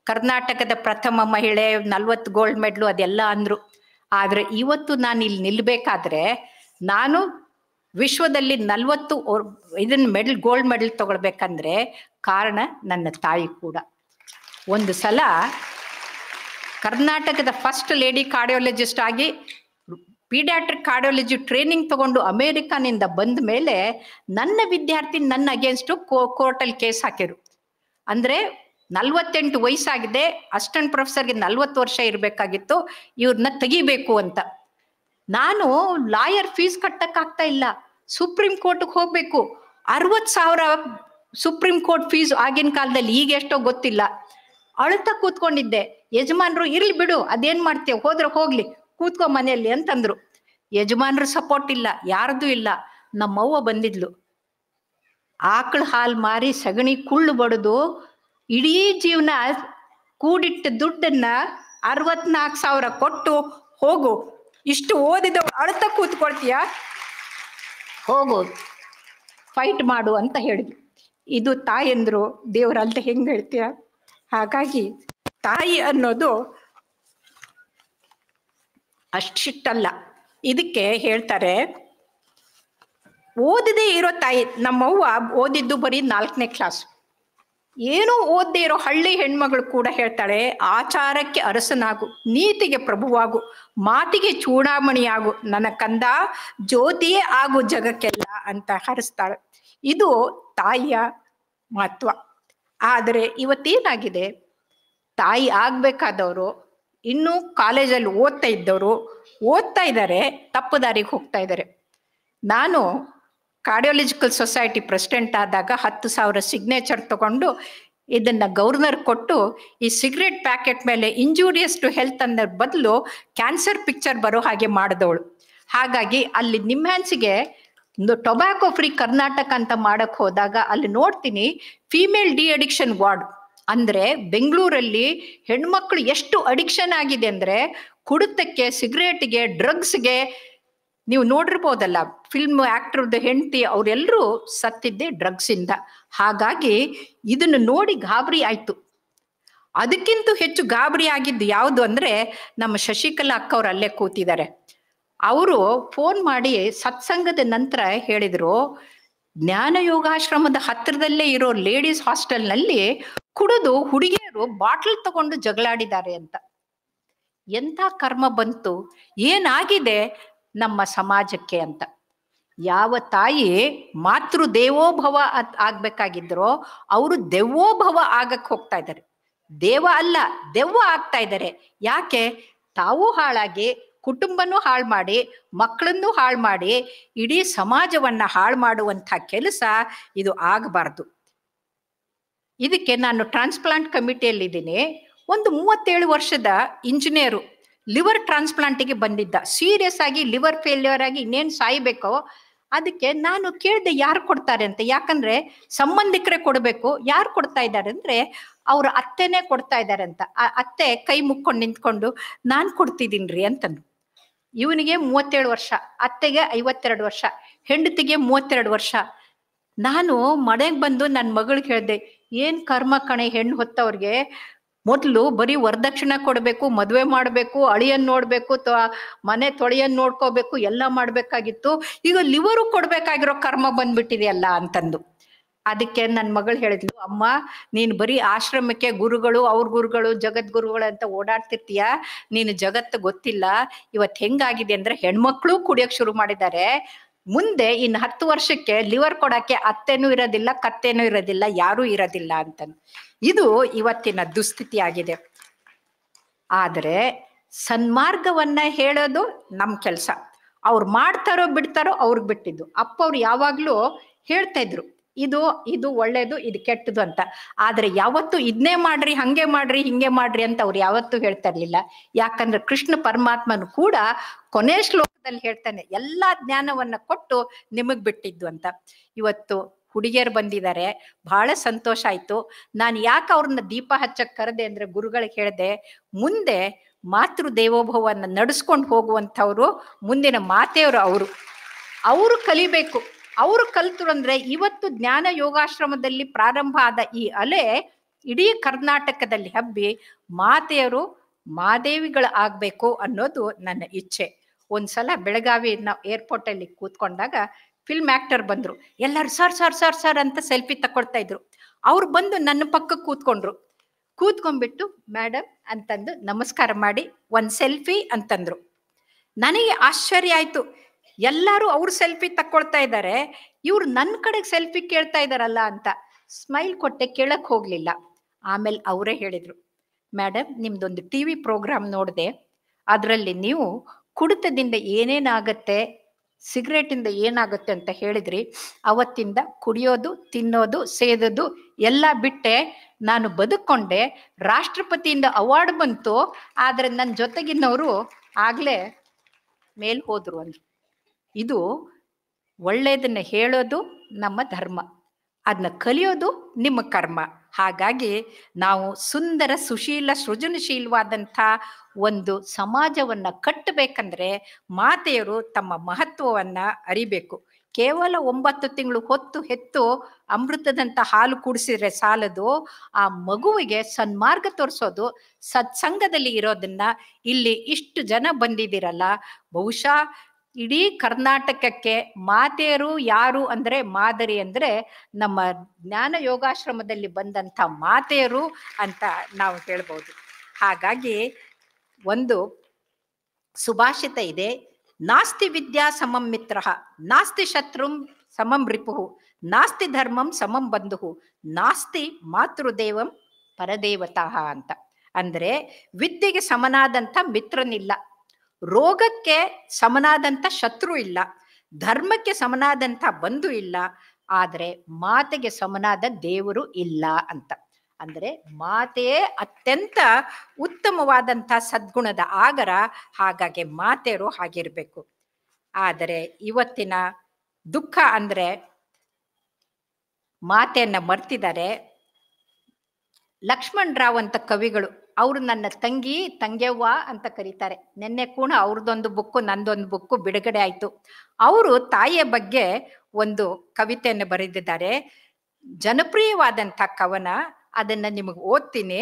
ಕರ್ನಾಟಕದ ಪ್ರಥಮ ಮಹಿಳೆ, 40 ಗೋಲ್ಡ್ ಮೆಡ್ಲು ಅದೆಲ್ಲ ಅಂದ್ರು. ಆದ್ರೆ ಇವತ್ತು ನಾನು ಇಲ್ಲಿ ನಿಲ್ಬೇಕಾದ್ರೆ, ನಾನು ವಿಶ್ವದಲ್ಲಿ 40 ಗೋಲ್ಡ್ ಮೆಡಲ್ ತಗೊಳ್ಬೇಕಂದ್ರೆ ಕಾರಣ ನನ್ನ ತಾಯಿ ಕೂಡ. ಒಂದು ಸಲ ಕರ್ನಾಟಕದ ಫಸ್ಟ್ ಲೇಡಿ ಕಾರ್ಡಿಯಾಲಜಿಸ್ಟ್ ಆಗಿ ಪೀಡಿಯಾಟ್ರಿಕ್ ಕಾರ್ಡಿಯಾಲಜಿ ಟ್ರೈನಿಂಗ್ ತಗೊಂಡು ಅಮೇರಿಕಾನಿಂದ ಬಂದ ಮೇಲೆ ನನ್ನ ವಿದ್ಯಾರ್ಥಿ ನನ್ನ ಅಗೇನ್ಸ್ಟ್ ಕೋರ್ಟಲ್ಲಿ ಕೇಸ್ ಹಾಕಿರು. ಅಂದ್ರೆ 48 ವಯಸ್ಸಾಗಿದೆ, ಅಸಿಸ್ಟೆಂಟ್ ಪ್ರೊಫೆಸರ್ಗೆ 40 ವರ್ಷ ಇರಬೇಕಾಗಿತ್ತು, ಇವ್ರನ್ನ ತೆಗಿಬೇಕು ಅಂತ. ನಾನು ಲಾಯರ್ ಫೀಸ್ ಕಟ್ಟಕ್ಕಾಗ್ತಾ ಇಲ್ಲ, ಸುಪ್ರೀಂ ಕೋರ್ಟ್ಗೆ ಹೋಗ್ಬೇಕು. 60,000 ಸುಪ್ರೀಂ ಕೋರ್ಟ್ ಫೀಸ್ ಆಗಿನ ಕಾಲದಲ್ಲಿ, ಈಗ ಎಷ್ಟೋ ಗೊತ್ತಿಲ್ಲ. ಅಳ್ತಾ ಕೂತ್ಕೊಂಡಿದ್ದೆ. ಯಜಮಾನ್ರು ಇರ್ಲಿ ಬಿಡು, ಅದೇನ್ ಮಾಡ್ತೇವೆ, ಹೋದ್ರೆ ಹೋಗ್ಲಿ, ಕೂತ್ಕೊ ಮನೆಯಲ್ಲಿ ಅಂತಂದ್ರು. ಯಜಮಾನ್ರು ಸಪೋರ್ಟ್ ಇಲ್ಲ, ಯಾರ್ದು ಇಲ್ಲ. ನಮ್ಮವ್ವ ಬಂದಿದ್ಲು, ಆಕಳ ಹಾಲು ಮಾರಿ ಸಗಣಿ ಕುಳ್ಳು ಬಡಿದು ಇಡೀ ಜೀವನ ಕೂಡಿಟ್ಟ ದುಡ್ಡನ್ನ 64,000 ಕೊಟ್ಟು ಹೋಗು, ಇಷ್ಟು ಓದಿದವಳು ಅಳ್ತಾ ಕೂತ್ಕೊಳ್ತೀಯ, ಹೋಗು ಫೈಟ್ ಮಾಡು ಅಂತ ಹೇಳಿದ್ರು. ಇದು ತಾಯಂದ್ರು ದೇವ್ರಲ್ದ ಹೆಂಗ್ ಹೇಳ್ತೀಯ. ಹಾಗಾಗಿ ತಾಯಿ ಅನ್ನೋದು ಅಷ್ಟಿಷ್ಟಲ್ಲ. ಇದಕ್ಕೆ ಹೇಳ್ತಾರೆ ಓದದೇ ಇರೋ ತಾಯಿ. ನಮ್ಮವ್ವ ಓದಿದ್ದು ಬರೀ 4ನೇ ಕ್ಲಾಸ್. ಏನೂ ಓದದೇ ಇರೋ ಹಳ್ಳಿ ಹೆಣ್ಮಗಳು ಕೂಡ ಹೇಳ್ತಾಳೆ, ಆಚಾರಕ್ಕೆ ಅರಸನಾಗು, ನೀತಿಗೆ ಪ್ರಭುವಾಗು, ಮಾತಿಗೆ ಚೂಡಾಮಣಿಯಾಗು, ನನ್ನ ಕಂದ ಜ್ಯೋತಿಯೇ ಆಗು ಜಗಕ್ಕೆಲ್ಲ ಅಂತ ಹರಿಸ್ತಾಳೆ. ಇದು ತಾಯಿಯ ಮಹತ್ವ. ಆದರೆ ಇವತ್ತೇನಾಗಿದೆ, ತಾಯಿ ಆಗ್ಬೇಕಾದವರು ಇನ್ನೂ ಕಾಲೇಜಲ್ಲಿ ಓದ್ತಾ ಇದ್ದಾರೆ, ತಪ್ಪು ದಾರಿಗೆ ಹೋಗ್ತಾ ಇದ್ದಾರೆ. ನಾನು ಕಾರ್ಡಿಯಾಲಜಿಕಲ್ ಸೊಸೈಟಿ ಪ್ರೆಸಿಡೆಂಟ್ ಆದಾಗ 10,000 ಸಿಗ್ನೇಚರ್ ತಗೊಂಡು ಇದನ್ನ ಗವರ್ನರ್ ಕೊಟ್ಟು, ಈ ಸಿಗರೇಟ್ ಪ್ಯಾಕೆಟ್ ಮೇಲೆ ಇಂಜೂರಿಯಸ್ ಟು ಹೆಲ್ತ್ ಅನ್ನೋ ಬದಲು ಕ್ಯಾನ್ಸರ್ ಪಿಕ್ಚರ್ ಬರೋ ಹಾಗೆ ಮಾಡಿದವಳು. ಹಾಗಾಗಿ ಅಲ್ಲಿ ನಿಮ್ಹ್ಯಾನ್ಸಿಗೆ ಟೊಬ್ಯಾಕೋ ಫ್ರೀ ಕರ್ನಾಟಕ ಅಂತ ಮಾಡಕ್ ಹೋದಾಗ ಅಲ್ಲಿ ನೋಡ್ತೀನಿ ಫೀಮೇಲ್ ಡಿ ಅಡಿಕ್ಷನ್ ವಾರ್ಡ್. ಅಂದ್ರೆ ಬೆಂಗಳೂರಲ್ಲಿ ಹೆಣ್ಮಕ್ಳು ಎಷ್ಟು ಅಡಿಕ್ಷನ್ ಆಗಿದೆ ಅಂದ್ರೆ, ಕುಡಿತಕ್ಕೆ, ಸಿಗರೇಟ್ಗೆ, ಡ್ರಗ್ಸ್ಗೆ. ನೀವು ನೋಡಿರ್ಬೋದಲ್ಲ, ಫಿಲ್ಮ್ ಆಕ್ಟರ್ದು ಹೆಂಡತಿ ಅವರೆಲ್ಲರೂ ಸತ್ತಿದ್ದೆ ಡ್ರಗ್ಸ್ ಇಂದ. ಹಾಗಾಗಿ ಇದನ್ನು ನೋಡಿ ಗಾಬರಿ ಆಯ್ತು. ಅದಕ್ಕಿಂತ ಹೆಚ್ಚು ಗಾಬರಿ ಆಗಿದ್ದು ಯಾವುದು ಅಂದ್ರೆ, ನಮ್ಮ ಶಶಿಕಲಾ ಅಕ್ಕ ಅವ್ರು ಅಲ್ಲೇ ಕೂತಿದ್ದಾರೆ. ಅವರು ಫೋನ್ ಮಾಡಿ ಸತ್ಸಂಗದ ನಂತರ ಹೇಳಿದ್ರು, ಜ್ಞಾನ ಯೋಗಾಶ್ರಮದ ಹತ್ತಿರದಲ್ಲೇ ಇರೋ ಲೇಡೀಸ್ ಹಾಸ್ಟೆಲ್ನಲ್ಲಿ ಕುಡಿದು ಹುಡುಗಿಯರು ಬಾಟ್ಲ್ ತಗೊಂಡು ಜಗಳಾಡಿದ್ದಾರೆ ಅಂತ. ಎಂಥ ಕರ್ಮ ಬಂತು, ಏನಾಗಿದೆ ನಮ್ಮ ಸಮಾಜಕ್ಕೆ ಅಂತ. ಯಾವ ತಾಯಿ ಮಾತೃ ದೇವೋಭವ ಆಗ್ಬೇಕಾಗಿದ್ರೋ ಅವರು ದೆವ್ವೋಭವ ಆಗಕ್ಕೆ ಹೋಗ್ತಾ ಇದ್ದಾರೆ. ದೇವ ಅಲ್ಲ, ದೆವ್ವ ಆಗ್ತಾ ಇದ್ದಾರೆ. ಯಾಕೆ? ತಾವು ಹಾಳಾಗಿ, ಕುಟುಂಬನೂ ಹಾಳು ಮಾಡಿ, ಮಕ್ಕಳನ್ನು ಹಾಳು ಮಾಡಿ, ಇಡೀ ಸಮಾಜವನ್ನ ಹಾಳು ಮಾಡುವಂಥ ಕೆಲಸ ಇದು ಆಗಬಾರ್ದು. ಇದಕ್ಕೆ ನಾನು ಟ್ರಾನ್ಸ್ಪ್ಲಾಂಟ್ ಕಮಿಟಿಯಲ್ಲಿದ್ದೀನಿ. ಒಂದು 37 ವರ್ಷದ ಇಂಜಿನಿಯರು ಲಿವರ್ ಟ್ರಾನ್ಸ್ಪ್ಲಾಂಟಿಗೆ ಬಂದಿದ್ದ. ಸೀರಿಯಸ್ ಆಗಿ ಲಿವರ್ ಫೇಲ್ಯೂರ್ ಆಗಿ ಇನ್ನೇನು ಸಾಯ್ಬೇಕೋ. ಅದಕ್ಕೆ ನಾನು ಕೇಳಿದೆ ಯಾರು ಕೊಡ್ತಾರೆ ಅಂತ. ಯಾಕಂದ್ರೆ ಸಂಬಂಧಿಕರೇ ಕೊಡಬೇಕು. ಯಾರು ಕೊಡ್ತಾ ಇದ್ದಾರೆ ಅಂದ್ರೆ ಅವ್ರ ಅತ್ತೆನೇ ಕೊಡ್ತಾ ಇದ್ದಾರೆ ಅಂತ. ಆ ಅತ್ತೆ ಕೈ ಮುಕ್ಕೊಂಡು ನಿಂತ್ಕೊಂಡು ನಾನು ಕೊಡ್ತಿದ್ದೀನ್ರಿ ಅಂತಂದು. ಇವನಿಗೆ 37 ವರ್ಷ, ಅತ್ತೆಗೆ 52 ವರ್ಷ, ಹೆಂಡತಿಗೆ 32 ವರ್ಷ. ನಾನು ಮನೆಗೆ ಬಂದು ನನ್ನ ಮಗಳಿಗೆ ಹೇಳಿದೆ, ಏನ್ ಕರ್ಮ ಕಣೆ ಹೆಣ್ಣು ಹೊತ್ತವ್ರಿಗೆ. ಮೊದಲು ಬರೀ ವರದಕ್ಷಿಣೆ ಕೊಡಬೇಕು, ಮದುವೆ ಮಾಡಬೇಕು, ಅಳಿಯನ್ ನೋಡ್ಬೇಕು, ಮನೆ ತೊಳೆಯನ್ ನೋಡ್ಕೋಬೇಕು, ಎಲ್ಲ ಮಾಡ್ಬೇಕಾಗಿತ್ತು. ಈಗ ಲಿವರು ಕೊಡ್ಬೇಕಾಗಿರೋ ಕರ್ಮ ಬಂದ್ಬಿಟ್ಟಿದೆಯಲ್ಲ ಅಂತಂದು. ಅದಕ್ಕೆ ನನ್ನ ಮಗಳು ಹೇಳಿದ್ಲು, ಅಮ್ಮ ನೀನು ಬರೀ ಆಶ್ರಮಕ್ಕೆ ಗುರುಗಳು, ಅವ್ರ ಗುರುಗಳು, ಜಗದ್ಗುರುಗಳು ಅಂತ ಓಡಾಡ್ತಿರ್ತೀಯ, ನೀನು ಜಗತ್ತು ಗೊತ್ತಿಲ್ಲ. ಇವತ್ತು ಹೆಂಗಾಗಿದೆ ಅಂದ್ರೆ ಹೆಣ್ಮಕ್ಳು ಕುಡಿಯೋಕ್ ಶುರು ಮಾಡಿದ್ದಾರೆ. ಮುಂದೆ ಇನ್ನು 10 ವರ್ಷಕ್ಕೆ ಲಿವರ್ ಕೊಡಕ್ಕೆ ಅತ್ತೆನೂ ಇರೋದಿಲ್ಲ, ಕತ್ತೆನೂ ಇರೋದಿಲ್ಲ, ಯಾರೂ ಇರೋದಿಲ್ಲ ಅಂತ. ಇದು ಇವತ್ತಿನ ದುಸ್ಥಿತಿ ಆಗಿದೆ. ಆದರೆ ಸನ್ಮಾರ್ಗವನ್ನ ಹೇಳೋದು ನಮ್ ಕೆಲಸ. ಅವ್ರು ಮಾಡ್ತಾರೋ ಬಿಡ್ತಾರೋ ಅವ್ರಿಗೆ ಬಿಟ್ಟಿದ್ದು. ಅಪ್ಪ ಅವ್ರು ಯಾವಾಗ್ಲೂ ಹೇಳ್ತಾ ಇದ್ರು, ಇದು ಇದು ಒಳ್ಳೇದು, ಇದು ಕೆಟ್ಟದು ಅಂತ. ಆದ್ರೆ ಯಾವತ್ತು ಇದನ್ನೇ ಮಾಡ್ರಿ, ಹಂಗೆ ಮಾಡ್ರಿ, ಹಿಂಗೆ ಮಾಡ್ರಿ ಅಂತ ಅವ್ರು ಯಾವತ್ತೂ ಹೇಳ್ತಾ ಇರ್ಲಿಲ್ಲ. ಯಾಕಂದ್ರೆ ಕೃಷ್ಣ ಪರಮಾತ್ಮನು ಕೂಡ ಕೊನೆ ಶ್ಲೋಕದಲ್ಲಿ ಹೇಳ್ತಾನೆ, ಎಲ್ಲಾ ಜ್ಞಾನವನ್ನ ಕೊಟ್ಟು ನಿಮಗ್ ಬಿಟ್ಟಿದ್ದು ಅಂತ. ಇವತ್ತು ಹುಡುಗಿಯರು ಬಂದಿದ್ದಾರೆ, ಬಹಳ ಸಂತೋಷ ಆಯ್ತು. ನಾನು ಯಾಕೆ ಅವ್ರನ್ನ ದೀಪ ಹಚ್ಚಕ್ ಕರೆದೆ ಅಂದ್ರೆ, ಗುರುಗಳಿಗೆ ಹೇಳಿದೆ, ಮುಂದೆ ಮಾತೃ ದೇವೋಭವನ್ನ ನಡೆಸ್ಕೊಂಡು ಹೋಗುವಂಥವ್ರು ಮುಂದಿನ ಮಾತೆಯವರು. ಅವರು ಕಲಿಬೇಕು. ಅವರು ಕಲ್ತರು ಅಂದ್ರೆ ಇವತ್ತು ಜ್ಞಾನ ಯೋಗಾಶ್ರಮದಲ್ಲಿ ಪ್ರಾರಂಭ ಆದ ಈ ಅಲೆ ಇಡೀ ಕರ್ನಾಟಕದಲ್ಲಿ ಹಬ್ಬಿ ಮಾತೆಯರು ಮಾದೇವಿಗಳು ಆಗ್ಬೇಕು ಅನ್ನೋದು ನನ್ನ ಇಚ್ಛೆ. ಒಂದ್ಸಲ ಬೆಳಗಾವಿ ನಾವು ಏರ್ಪೋರ್ಟ್ ಅಲ್ಲಿ ಕೂತ್ಕೊಂಡಾಗ ಫಿಲ್ಮ್ ಆಕ್ಟರ್ ಬಂದ್ರು. ಎಲ್ಲರೂ ಸರ್ ಸರ್ ಸರ್ ಸರ್ ಅಂತ ಸೆಲ್ಫಿ ತಕೊಳ್ತಾ ಇದ್ರು. ಅವ್ರು ಬಂದು ನನ್ನ ಪಕ್ಕಕ್ಕೆ ಕೂತ್ಕೊಂಡ್ರು. ಕೂತ್ಕೊಂಡ್ಬಿಟ್ಟು ಮೇಡಮ್ ಅಂತಂದು ನಮಸ್ಕಾರ ಮಾಡಿ ಒಂದ್ ಸೆಲ್ಫಿ ಅಂತಂದ್ರು. ನನಗೆ ಆಶ್ಚರ್ಯ ಆಯ್ತು. ಎಲ್ಲರೂ ಅವ್ರ ಸೆಲ್ಫಿ ತಕೊಳ್ತಾ ಇದ್ದಾರೆ, ಇವ್ರು ನನ್ನ ಕಡೆಗೆ ಸೆಲ್ಫಿ ಕೇಳ್ತಾ ಇದಾರಲ್ಲ ಅಂತ ಸ್ಮೈಲ್ ಕೊಟ್ಟೆ, ಕೇಳಕ್ ಹೋಗ್ಲಿಲ್ಲ. ಆಮೇಲೆ ಅವರೇ ಹೇಳಿದ್ರು, ಮೇಡಮ್ ನಿಮ್ದೊಂದು ಟಿವಿ ಪ್ರೋಗ್ರಾಮ್ ನೋಡಿದೆ, ಅದರಲ್ಲಿ ನೀವು ಕುಡಿತದಿಂದ ಏನೇನಾಗತ್ತೆ, ಸಿಗರೇಟಿಂದ ಏನಾಗುತ್ತೆ ಅಂತ ಹೇಳಿದ್ರಿ. ಅವತ್ತಿಂದ ಕುಡಿಯೋದು, ತಿನ್ನೋದು, ಸೇದೋದು ಎಲ್ಲ ಬಿಟ್ಟೆ, ನಾನು ಬದುಕೊಂಡೆ. ರಾಷ್ಟ್ರಪತಿಯಿಂದ ಅವಾರ್ಡ್ ಬಂತು, ಆದ್ರೆ ನನ್ನ ಜೊತೆಗಿನವರು ಆಗ್ಲೇ ಮೇಲ್ ಹೋದ್ರು ಅಂದ್ರು. ಇದು ಒಳ್ಳೆಯದನ್ನ ಹೇಳೋದು ನಮ್ಮ ಧರ್ಮ, ಅದನ್ನ ಕಲಿಯೋದು ನಿಮ್ಮ ಕರ್ಮ. ಹಾಗಾಗಿ ನಾವು ಸುಂದರ, ಸುಶೀಲ, ಸೃಜನಶೀಲವಾದಂಥ ಒಂದು ಸಮಾಜವನ್ನ ಕಟ್ಟಬೇಕಂದ್ರೆ ಮಾತೆಯರು ತಮ್ಮ ಮಹತ್ವವನ್ನ ಅರಿಬೇಕು. ಕೇವಲ 9 ತಿಂಗಳು ಹೊತ್ತು ಹೆತ್ತು ಅಮೃತದಂತ ಹಾಲು ಕುಡಿಸಿದ್ರೆ ಸಾಲದು. ಆ ಮಗುವಿಗೆ ಸನ್ಮಾರ್ಗ ತೋರಿಸೋದು, ಸತ್ಸಂಗದಲ್ಲಿ ಇರೋದನ್ನ. ಇಲ್ಲಿ ಇಷ್ಟು ಜನ ಬಂದಿದ್ದೀರಲ್ಲ, ಬಹುಶಃ ಇಡೀ ಕರ್ನಾಟಕಕ್ಕೆ ಮಾತೆಯರು ಯಾರು ಅಂದ್ರೆ, ಮಾದರಿ ಅಂದ್ರೆ ನಮ್ಮ ಜ್ಞಾನ ಯೋಗಾಶ್ರಮದಲ್ಲಿ ಬಂದಂಥ ಮಾತೆಯರು ಅಂತ ನಾವು ಹೇಳ್ಬೋದು. ಹಾಗಾಗಿ ಒಂದು ಸುಭಾಷಿತ ಇದೆ, ನಾಸ್ತಿ ವಿದ್ಯಾ ಸಮಂ ಮಿತ್ರ, ನಾಸ್ತಿ ಶತ್ರುಂ ಸಮಂ ರಿಪುಃ, ನಾಸ್ತಿ ಧರ್ಮಂ ಸಮಂ ಬಂಧುಃ, ನಾಸ್ತಿ ಮಾತೃದೇವಂ ಪರದೇವತಃ ಅಂತ. ಅಂದ್ರೆ ವಿದ್ಯೆಗೆ ಸಮನಾದಂಥ ಮಿತ್ರನಿಲ್ಲ, ರೋಗಕ್ಕೆ ಸಮನಾದಂಥ ಶತ್ರು ಇಲ್ಲ, ಧರ್ಮಕ್ಕೆ ಸಮನಾದಂಥ ಬಂಧು ಇಲ್ಲ, ಆದ್ರೆ ಮಾತೆಗೆ ಸಮನಾದ ದೇವರು ಇಲ್ಲ ಅಂತ. ಅಂದ್ರೆ ಮಾತೆಯೇ ಅತ್ಯಂತ ಉತ್ತಮವಾದಂಥ ಸದ್ಗುಣದ ಆಗರ. ಹಾಗಾಗಿ ಮಾತೆಯರು ಹಾಗಿರ್ಬೇಕು. ಆದರೆ ಇವತ್ತಿನ ದುಃಖ ಅಂದ್ರೆ ಮಾತೆಯನ್ನ ಮರ್ತಿದ್ದಾರೆ. ಲಕ್ಷ್ಮಣ್ ರಾವ್ ಅಂತ ಕವಿಗಳು, ಅವರು ನನ್ನ ತಂಗ್ಯವ್ವ ಅಂತ ಕರೀತಾರೆ. ನಿನ್ನೆ ಕೂಡ ಅವ್ರದ್ದೊಂದು ಬುಕ್ಕು ನಂದೊಂದು ಬುಕ್ಕು ಬಿಡುಗಡೆ ಆಯ್ತು. ಅವರು ತಾಯಿಯ ಬಗ್ಗೆ ಒಂದು ಕವಿತೆಯನ್ನು ಬರೆದಿದ್ದಾರೆ, ಜನಪ್ರಿಯವಾದಂಥ ಕವನ. ಅದನ್ನ ನಿಮಗೆ ಓದ್ತೀನಿ.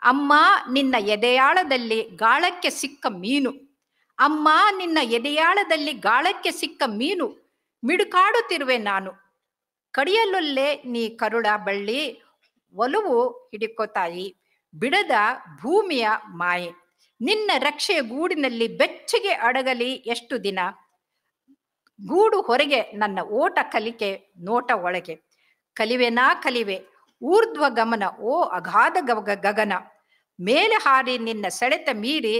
ಅಮ್ಮ ನಿನ್ನ ಎದೆಯಾಳದಲ್ಲಿ ಗಾಳಕ್ಕೆ ಸಿಕ್ಕ ಮೀನು, ಅಮ್ಮ ನಿನ್ನ ಎದೆಯಾಳದಲ್ಲಿ ಗಾಳಕ್ಕೆ ಸಿಕ್ಕ ಮೀನು, ಮಿಡುಕಾಡುತ್ತಿರುವೆ ನಾನು, ಕಡಿಯಲೊಲ್ಲೆ ನೀ ಕರುಳ ಬಳ್ಳಿ, ಒಲವು ಹಿಡಿಕೋತಾಯಿ, ಬಿಡದ ಭೂಮಿಯ ಮಾಯೆ, ನಿನ್ನ ರಕ್ಷೆಯ ಗೂಡಿನಲ್ಲಿ ಬೆಚ್ಚಗೆ ಅಡಗಲಿ ಎಷ್ಟು ದಿನ, ಗೂಡು ಹೊರಗೆ ನನ್ನ ಓಟ ಕಲಿಕೆ ನೋಟ ಒಳಗೆ, ಕಲಿವೆನಾ ಕಲಿವೆ ಊರ್ಧ್ವ ಗಮನ ಓ ಅಗಾಧ ಗಗನ, ಮೇಲೆ ಹಾರಿ ನಿನ್ನ ಸೆಳೆತ ಮೀರಿ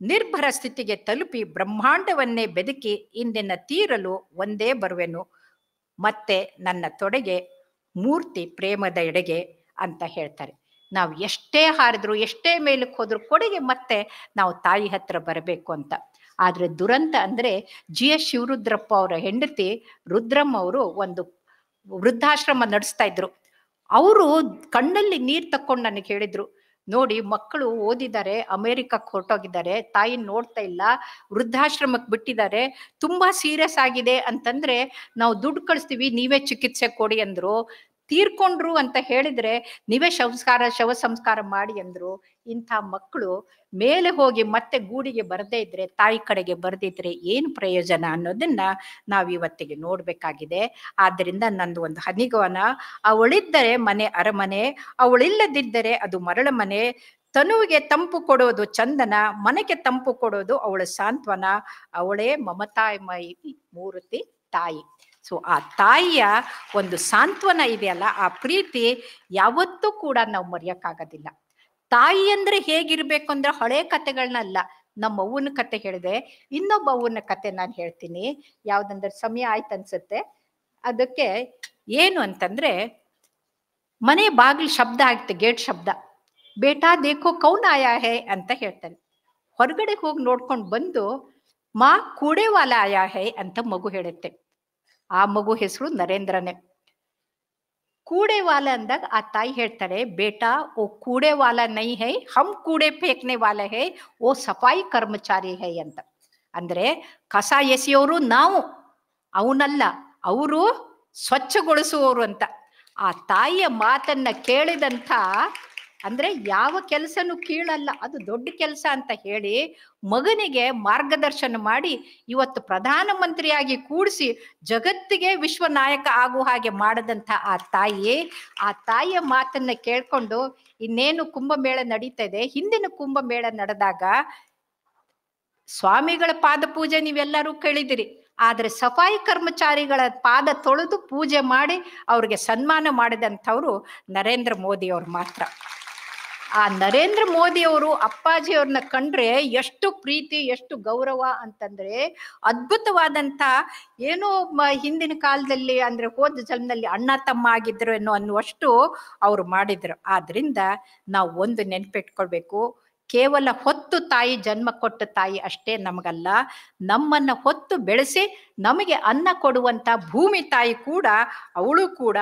ನಿರ್ಭರ ಸ್ಥಿತಿಗೆ ತಲುಪಿ ಬ್ರಹ್ಮಾಂಡವನ್ನೇ ಬೆದಕಿ ಇಂದಿನ ತೀರಲು ಒಂದೇ ಬರುವೆನು, ಮತ್ತೆ ನನ್ನ ತೊಡೆಗೆ ಮೂರ್ತಿ ಪ್ರೇಮದ ಎಡೆಗೆ ಅಂತ ಹೇಳ್ತಾರೆ. ನಾವು ಎಷ್ಟೇ ಹಾರಿದ್ರು ಎಷ್ಟೇ ಮೇಲಕ್ಕೆ ಹೋದ್ರು ಕೊಡೆಗೆ ಮತ್ತೆ ನಾವು ತಾಯಿ ಹತ್ರ ಬರಬೇಕು ಅಂತ. ಆದ್ರೆ ದುರಂತ ಅಂದ್ರೆ GS ಶಿವರುದ್ರಪ್ಪ ಅವರ ಹೆಂಡತಿ ರುದ್ರಮ್ಮ ಅವರು ಒಂದು ವೃದ್ಧಾಶ್ರಮ ನಡೆಸ್ತಾ ಇದ್ರು. ಅವರು ಕಣ್ಣಲ್ಲಿ ನೀರ್ ತಕ್ಕೊಂಡು ನನಗೆ ಹೇಳಿದ್ರು, ನೋಡಿ ಮಕ್ಕಳು ಓದಿದ್ದಾರೆ, ಅಮೆರಿಕಕ್ಕೆ ಹೊರಟೋಗಿದ್ದಾರೆ, ತಾಯಿ ನೋಡ್ತಾ ಇಲ್ಲ, ವೃದ್ಧಾಶ್ರಮಕ್ಕೆ ಬಿಟ್ಟಿದ್ದಾರೆ, ತುಂಬಾ ಸೀರಿಯಸ್ ಆಗಿದೆ ಅಂತಂದ್ರೆ ನಾವು ದುಡ್ಡು ಕಳಿಸ್ತೀವಿ, ನೀವೇ ಚಿಕಿತ್ಸೆ ಕೊಡಿ ಅಂದ್ರು. ತೀರ್ಕೊಂಡ್ರು ಅಂತ ಹೇಳಿದ್ರೆ ನೀವೇ ಶವ ಸಂಸ್ಕಾರ ಮಾಡಿ ಅಂದ್ರು. ಇಂಥ ಮಕ್ಕಳು ಮೇಲೆ ಹೋಗಿ ಮತ್ತೆ ಗೂಡಿಗೆ ಬರದೇ ಇದ್ರೆ, ತಾಯಿ ಕಡೆಗೆ ಬರೆದಿದ್ರೆ ಏನು ಪ್ರಯೋಜನ ಅನ್ನೋದನ್ನ ನಾವು ಇವತ್ತಿಗೆ ನೋಡ್ಬೇಕಾಗಿದೆ. ಆದ್ದರಿಂದ ನಂದು ಒಂದು ಹನಿಗವನ, ಅವಳಿದ್ದರೆ ಮನೆ ಅರಮನೆ, ಅವಳಿಲ್ಲದಿದ್ದರೆ ಅದು ಮರಳ ಮನೆ, ತನುವಿಗೆ ತಂಪು ಕೊಡೋದು ಚಂದನ, ಮನೆಗೆ ತಂಪು ಕೊಡೋದು ಅವಳ ಸಾಂತ್ವನ, ಅವಳೇ ಮಮತಾಮಯಿ ಮೂರ್ತಿ ತಾಯಿ. ಸೊ ಆ ತಾಯಿಯ ಒಂದು ಸಾಂತ್ವನ ಇದೆಯಲ್ಲ, ಆ ಪ್ರೀತಿ ಯಾವತ್ತೂ ಕೂಡ ನಾವು ಮರೆಯಕ್ಕಾಗೋದಿಲ್ಲ. ತಾಯಿ ಅಂದ್ರೆ ಹೇಗಿರ್ಬೇಕು ಅಂದ್ರೆ ಹಳೆ ಕತೆಗಳನ್ನಲ್ಲ, ನಮ್ಮ ಅವ್ವನ ಕತೆ ಹೇಳಿದೆ. ಇನ್ನೊಬ್ಬ ಅವ್ವನ ಕತೆ ನಾನು ಹೇಳ್ತೀನಿ, ಯಾವ್ದಂದ್ರೆ ಸಮಯ ಆಯ್ತು ಅನ್ಸುತ್ತೆ. ಅದಕ್ಕೆ ಏನು ಅಂತಂದ್ರೆ, ಮನೆ ಬಾಗಿಲು ಶಬ್ದ ಆಗ್ತದೆ, ಗೇಟ್ ಶಬ್ದ, ಬೇಟಾ ದೇಖೋ ಕೌನ್ ಆಯಾ ಹೇ ಅಂತ ಹೇಳ್ತಾನೆ. ಹೊರಗಡೆ ಹೋಗಿ ನೋಡ್ಕೊಂಡು ಬಂದು ಮಾ ಕೂಡೆವಾಲ ಆಯಾ ಹೇ ಅಂತ ಮಗು ಹೇಳುತ್ತೆ. ಆ ಮಗು ಹೆಸರು ನರೇಂದ್ರನೇ. ಕೂಡೆವಾಲ ಅಂದಾಗ ಆ ತಾಯಿ ಹೇಳ್ತಾರೆ, ಬೇಟಾ ಓ ಕೂಡೆವಾಲ ನೈ ಹೈ, ಹಮ್ ಕೂಡೆ ಫೇಕ್ನೆ ವಾಲ ಹೈ, ಓ ಸಫಾಯಿ ಕರ್ಮಚಾರಿ ಹೈ ಅಂತ. ಅಂದ್ರೆ ಕಸ ಎಸೆಯೋರು ನಾವು, ಅವನಲ್ಲ, ಅವರು ಸ್ವಚ್ಛಗೊಳಿಸುವವರು ಅಂತ. ಆ ತಾಯಿಯ ಮಾತನ್ನ ಕೇಳಿದಂಥ, ಅಂದ್ರೆ ಯಾವ ಕೆಲಸನೂ ಕೀಳಲ್ಲ, ಅದು ದೊಡ್ಡ ಕೆಲಸ ಅಂತ ಹೇಳಿ ಮಗನಿಗೆ ಮಾರ್ಗದರ್ಶನ ಮಾಡಿ ಇವತ್ತು ಪ್ರಧಾನಮಂತ್ರಿಯಾಗಿ ಕೂಡಿಸಿ ಜಗತ್ತಿಗೆ ವಿಶ್ವನಾಯಕ ಆಗುವ ಹಾಗೆ ಮಾಡದಂಥ ಆ ತಾಯಿಯ ಮಾತನ್ನ ಕೇಳ್ಕೊಂಡು ಇನ್ನೇನು ಕುಂಭಮೇಳ ನಡೀತಾ ಇದೆ. ಹಿಂದಿನ ಕುಂಭಮೇಳ ನಡೆದಾಗ ಸ್ವಾಮಿಗಳ ಪಾದ ಪೂಜೆ ನೀವೆಲ್ಲರೂ ಕೇಳಿದಿರಿ, ಆದ್ರೆ ಸಫಾಯಿ ಕರ್ಮಚಾರಿಗಳ ಪಾದ ತೊಳೆದು ಪೂಜೆ ಮಾಡಿ ಅವ್ರಿಗೆ ಸನ್ಮಾನ ಮಾಡಿದಂಥವ್ರು ನರೇಂದ್ರ ಮೋದಿ ಅವ್ರು ಮಾತ್ರ. ಆ ನರೇಂದ್ರ ಮೋದಿ ಅವರು ಅಪ್ಪಾಜಿಯವ್ರನ್ನ ಕಂಡ್ರೆ ಎಷ್ಟು ಪ್ರೀತಿ, ಎಷ್ಟು ಗೌರವ ಅಂತಂದ್ರೆ ಅದ್ಭುತವಾದಂಥ, ಏನೋ ಹಿಂದಿನ ಕಾಲದಲ್ಲಿ ಅಂದ್ರೆ ಹೋದ ಜನ್ಮದಲ್ಲಿ ಅಣ್ಣ ತಮ್ಮ ಆಗಿದ್ರು ಅನ್ನುವಷ್ಟು ಅವ್ರು ಮಾಡಿದ್ರು. ಆದ್ರಿಂದ ನಾವು ಒಂದು ನೆನ್ಪಿಟ್ಕೊಳ್ಬೇಕು, ಕೇವಲ ಹೊತ್ತು ತಾಯಿ ಜನ್ಮ ಕೊಟ್ಟ ತಾಯಿ ಅಷ್ಟೇ ನಮಗಲ್ಲ, ನಮ್ಮನ್ನ ಹೊತ್ತು ಬೆಳೆಸಿ ನಮಗೆ ಅನ್ನ ಕೊಡುವಂತ ಭೂಮಿ ತಾಯಿ ಕೂಡ, ಅವಳು ಕೂಡ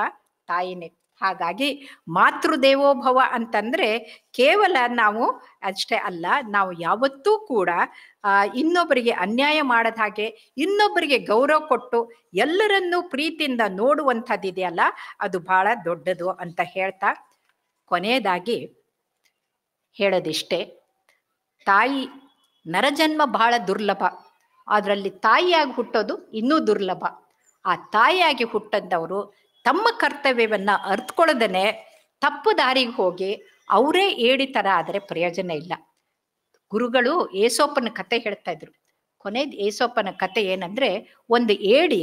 ತಾಯಿನೇ. ಹಾಗಾಗಿ ಮಾತೃದೇವೋಭವ ಅಂತಂದ್ರೆ ಕೇವಲ ನಾವು ಅಷ್ಟೇ ಅಲ್ಲ, ನಾವು ಯಾವತ್ತೂ ಕೂಡ ಇನ್ನೊಬ್ಬರಿಗೆ ಅನ್ಯಾಯ ಮಾಡದ ಹಾಗೆ, ಇನ್ನೊಬ್ಬರಿಗೆ ಗೌರವ ಕೊಟ್ಟು ಎಲ್ಲರನ್ನೂ ಪ್ರೀತಿಯಿಂದ ನೋಡುವಂಥದ್ದಿದೆಯಲ್ಲ, ಅದು ಬಹಳ ದೊಡ್ಡದು ಅಂತ ಹೇಳ್ತಾ ಕೊನೆಯದಾಗಿ ಹೇಳೋದಿಷ್ಟೇ, ತಾಯಿ ನರಜನ್ಮ ಬಹಳ ದುರ್ಲಭ, ಅದರಲ್ಲಿ ತಾಯಿಯಾಗಿ ಹುಟ್ಟೋದು ಇನ್ನೂ ದುರ್ಲಭ. ಆ ತಾಯಿಯಾಗಿ ಹುಟ್ಟಂದವರು ತಮ್ಮ ಕರ್ತವ್ಯವನ್ನ ಅರ್ಥಕೊಳ್ಳದನೆ ತಪ್ಪು ದಾರಿಗೆ ಹೋಗಿ ಅವರೇ ಏಡಿ ತರ ಆದರೆ ಪ್ರಯೋಜನ ಇಲ್ಲ. ಗುರುಗಳು ಏಸೋಪನ ಕತೆ ಹೇಳ್ತಾ ಇದ್ರು. ಕೊನೆಯದು ಏಸೋಪನ ಕತೆ ಏನಂದ್ರೆ, ಒಂದು ಏಡಿ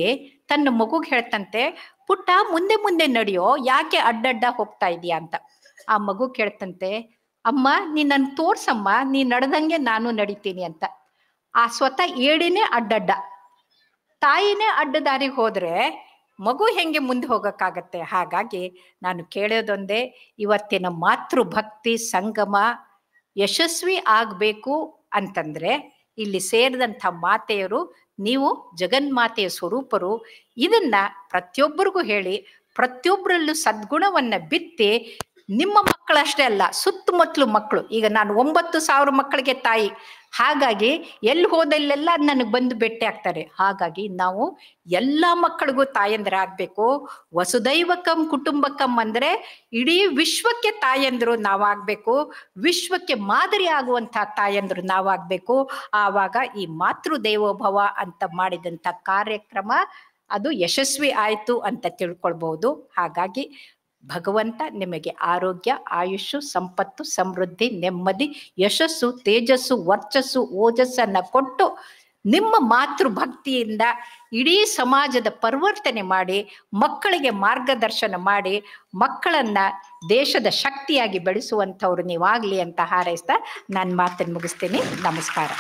ತನ್ನ ಮಗುಗೆ ಹೇಳ್ತಂತೆ, ಪುಟ್ಟ ಮುಂದೆ ಮುಂದೆ ನಡೆಯೋ, ಯಾಕೆ ಅಡ್ಡಡ್ಡ ಹೋಗ್ತಾ ಇದೀಯಾ ಅಂತ. ಆ ಮಗು ಕೇಳ್ತಂತೆ, ಅಮ್ಮ ನೀನ್ ನನ್ ತೋರ್ಸಮ್ಮ, ನೀ ನಡೆದಂಗೆ ನಾನು ನಡಿತೀನಿ ಅಂತ. ಆ ಸ್ವತಃ ಏಡಿನೇ ಅಡ್ಡಡ್ಡ, ತಾಯಿನೇ ಅಡ್ಡ ದಾರಿಗೆ ಹೋದ್ರೆ ಮಗು ಹೆಂಗೆ ಮುಂದೆ ಹೋಗಕ್ಕಾಗತ್ತೆ. ಹಾಗಾಗಿ ನಾನು ಕೇಳೋದೊಂದೇ, ಇವತ್ತಿನ ಮಾತೃಭಕ್ತಿ ಸಂಗಮ ಯಶಸ್ವಿ ಆಗ್ಬೇಕು ಅಂತಂದ್ರೆ ಇಲ್ಲಿ ಸೇರಿದಂಥ ಮಾತೆಯರು, ನೀವು ಜಗನ್ಮಾತೆಯ ಸ್ವರೂಪರು. ಇದನ್ನ ಪ್ರತಿಯೊಬ್ಬರಿಗೂ ಹೇಳಿ, ಪ್ರತಿಯೊಬ್ಬರಲ್ಲೂ ಸದ್ಗುಣವನ್ನ ಬಿತ್ತಿ ನಿಮ್ಮ ಮಕ್ಕಳಷ್ಟೇ ಅಲ್ಲ, ಸುತ್ತಮುತ್ತಲು ಮಕ್ಕಳು. ಈಗ ನಾನು 9,000 ಮಕ್ಕಳಿಗೆ ತಾಯಿ. ಹಾಗಾಗಿ ಎಲ್ಲಿ ಹೋದಲ್ಲೆಲ್ಲ ನನಗೆ ಬಂದು ಭೇಟಿ ಆಗ್ತಾರೆ. ಹಾಗಾಗಿ ನಾವು ಎಲ್ಲ ಮಕ್ಕಳಿಗೂ ತಾಯಂದಿರಾಗಬೇಕು. ವಸುದೈವಕಂ ಕುಟುಂಬಕಂ ಅಂದ್ರೆ ಇಡೀ ವಿಶ್ವಕ್ಕೆ ತಾಯಂದ್ರು ನಾವಾಗಬೇಕು. ವಿಶ್ವಕ್ಕೆ ಮಾದರಿ ಆಗುವಂಥ ತಾಯಂದ್ರು ನಾವಾಗಬೇಕು. ಆವಾಗ ಈ ಮಾತೃ ದೇವೋಭವ ಅಂತ ಮಾಡಿದಂಥ ಕಾರ್ಯಕ್ರಮ ಅದು ಯಶಸ್ವಿ ಆಯಿತು ಅಂತ ತಿಳ್ಕೊಳ್ಬಹುದು. ಹಾಗಾಗಿ ಭಗವಂತ ನಿಮಗೆ ಆರೋಗ್ಯ, ಆಯುಷು, ಸಂಪತ್ತು, ಸಮೃದ್ಧಿ, ನೆಮ್ಮದಿ, ಯಶಸ್ಸು, ತೇಜಸ್ಸು, ವರ್ಚಸ್ಸು, ಓಜಸ್ಸನ್ನು ಕೊಟ್ಟು ನಿಮ್ಮ ಮಾತೃಭಕ್ತಿಯಿಂದ ಇಡೀ ಸಮಾಜದ ಪರಿವರ್ತನೆ ಮಾಡಿ, ಮಕ್ಕಳಿಗೆ ಮಾರ್ಗದರ್ಶನ ಮಾಡಿ, ಮಕ್ಕಳನ್ನ ದೇಶದ ಶಕ್ತಿಯಾಗಿ ಬೆಳೆಸುವಂಥವ್ರು ನೀವಾಗಲಿ ಅಂತ ಹಾರೈಸ್ತಾ ನಾನು ಮಾತನ್ನು ಮುಗಿಸ್ತೀನಿ. ನಮಸ್ಕಾರ.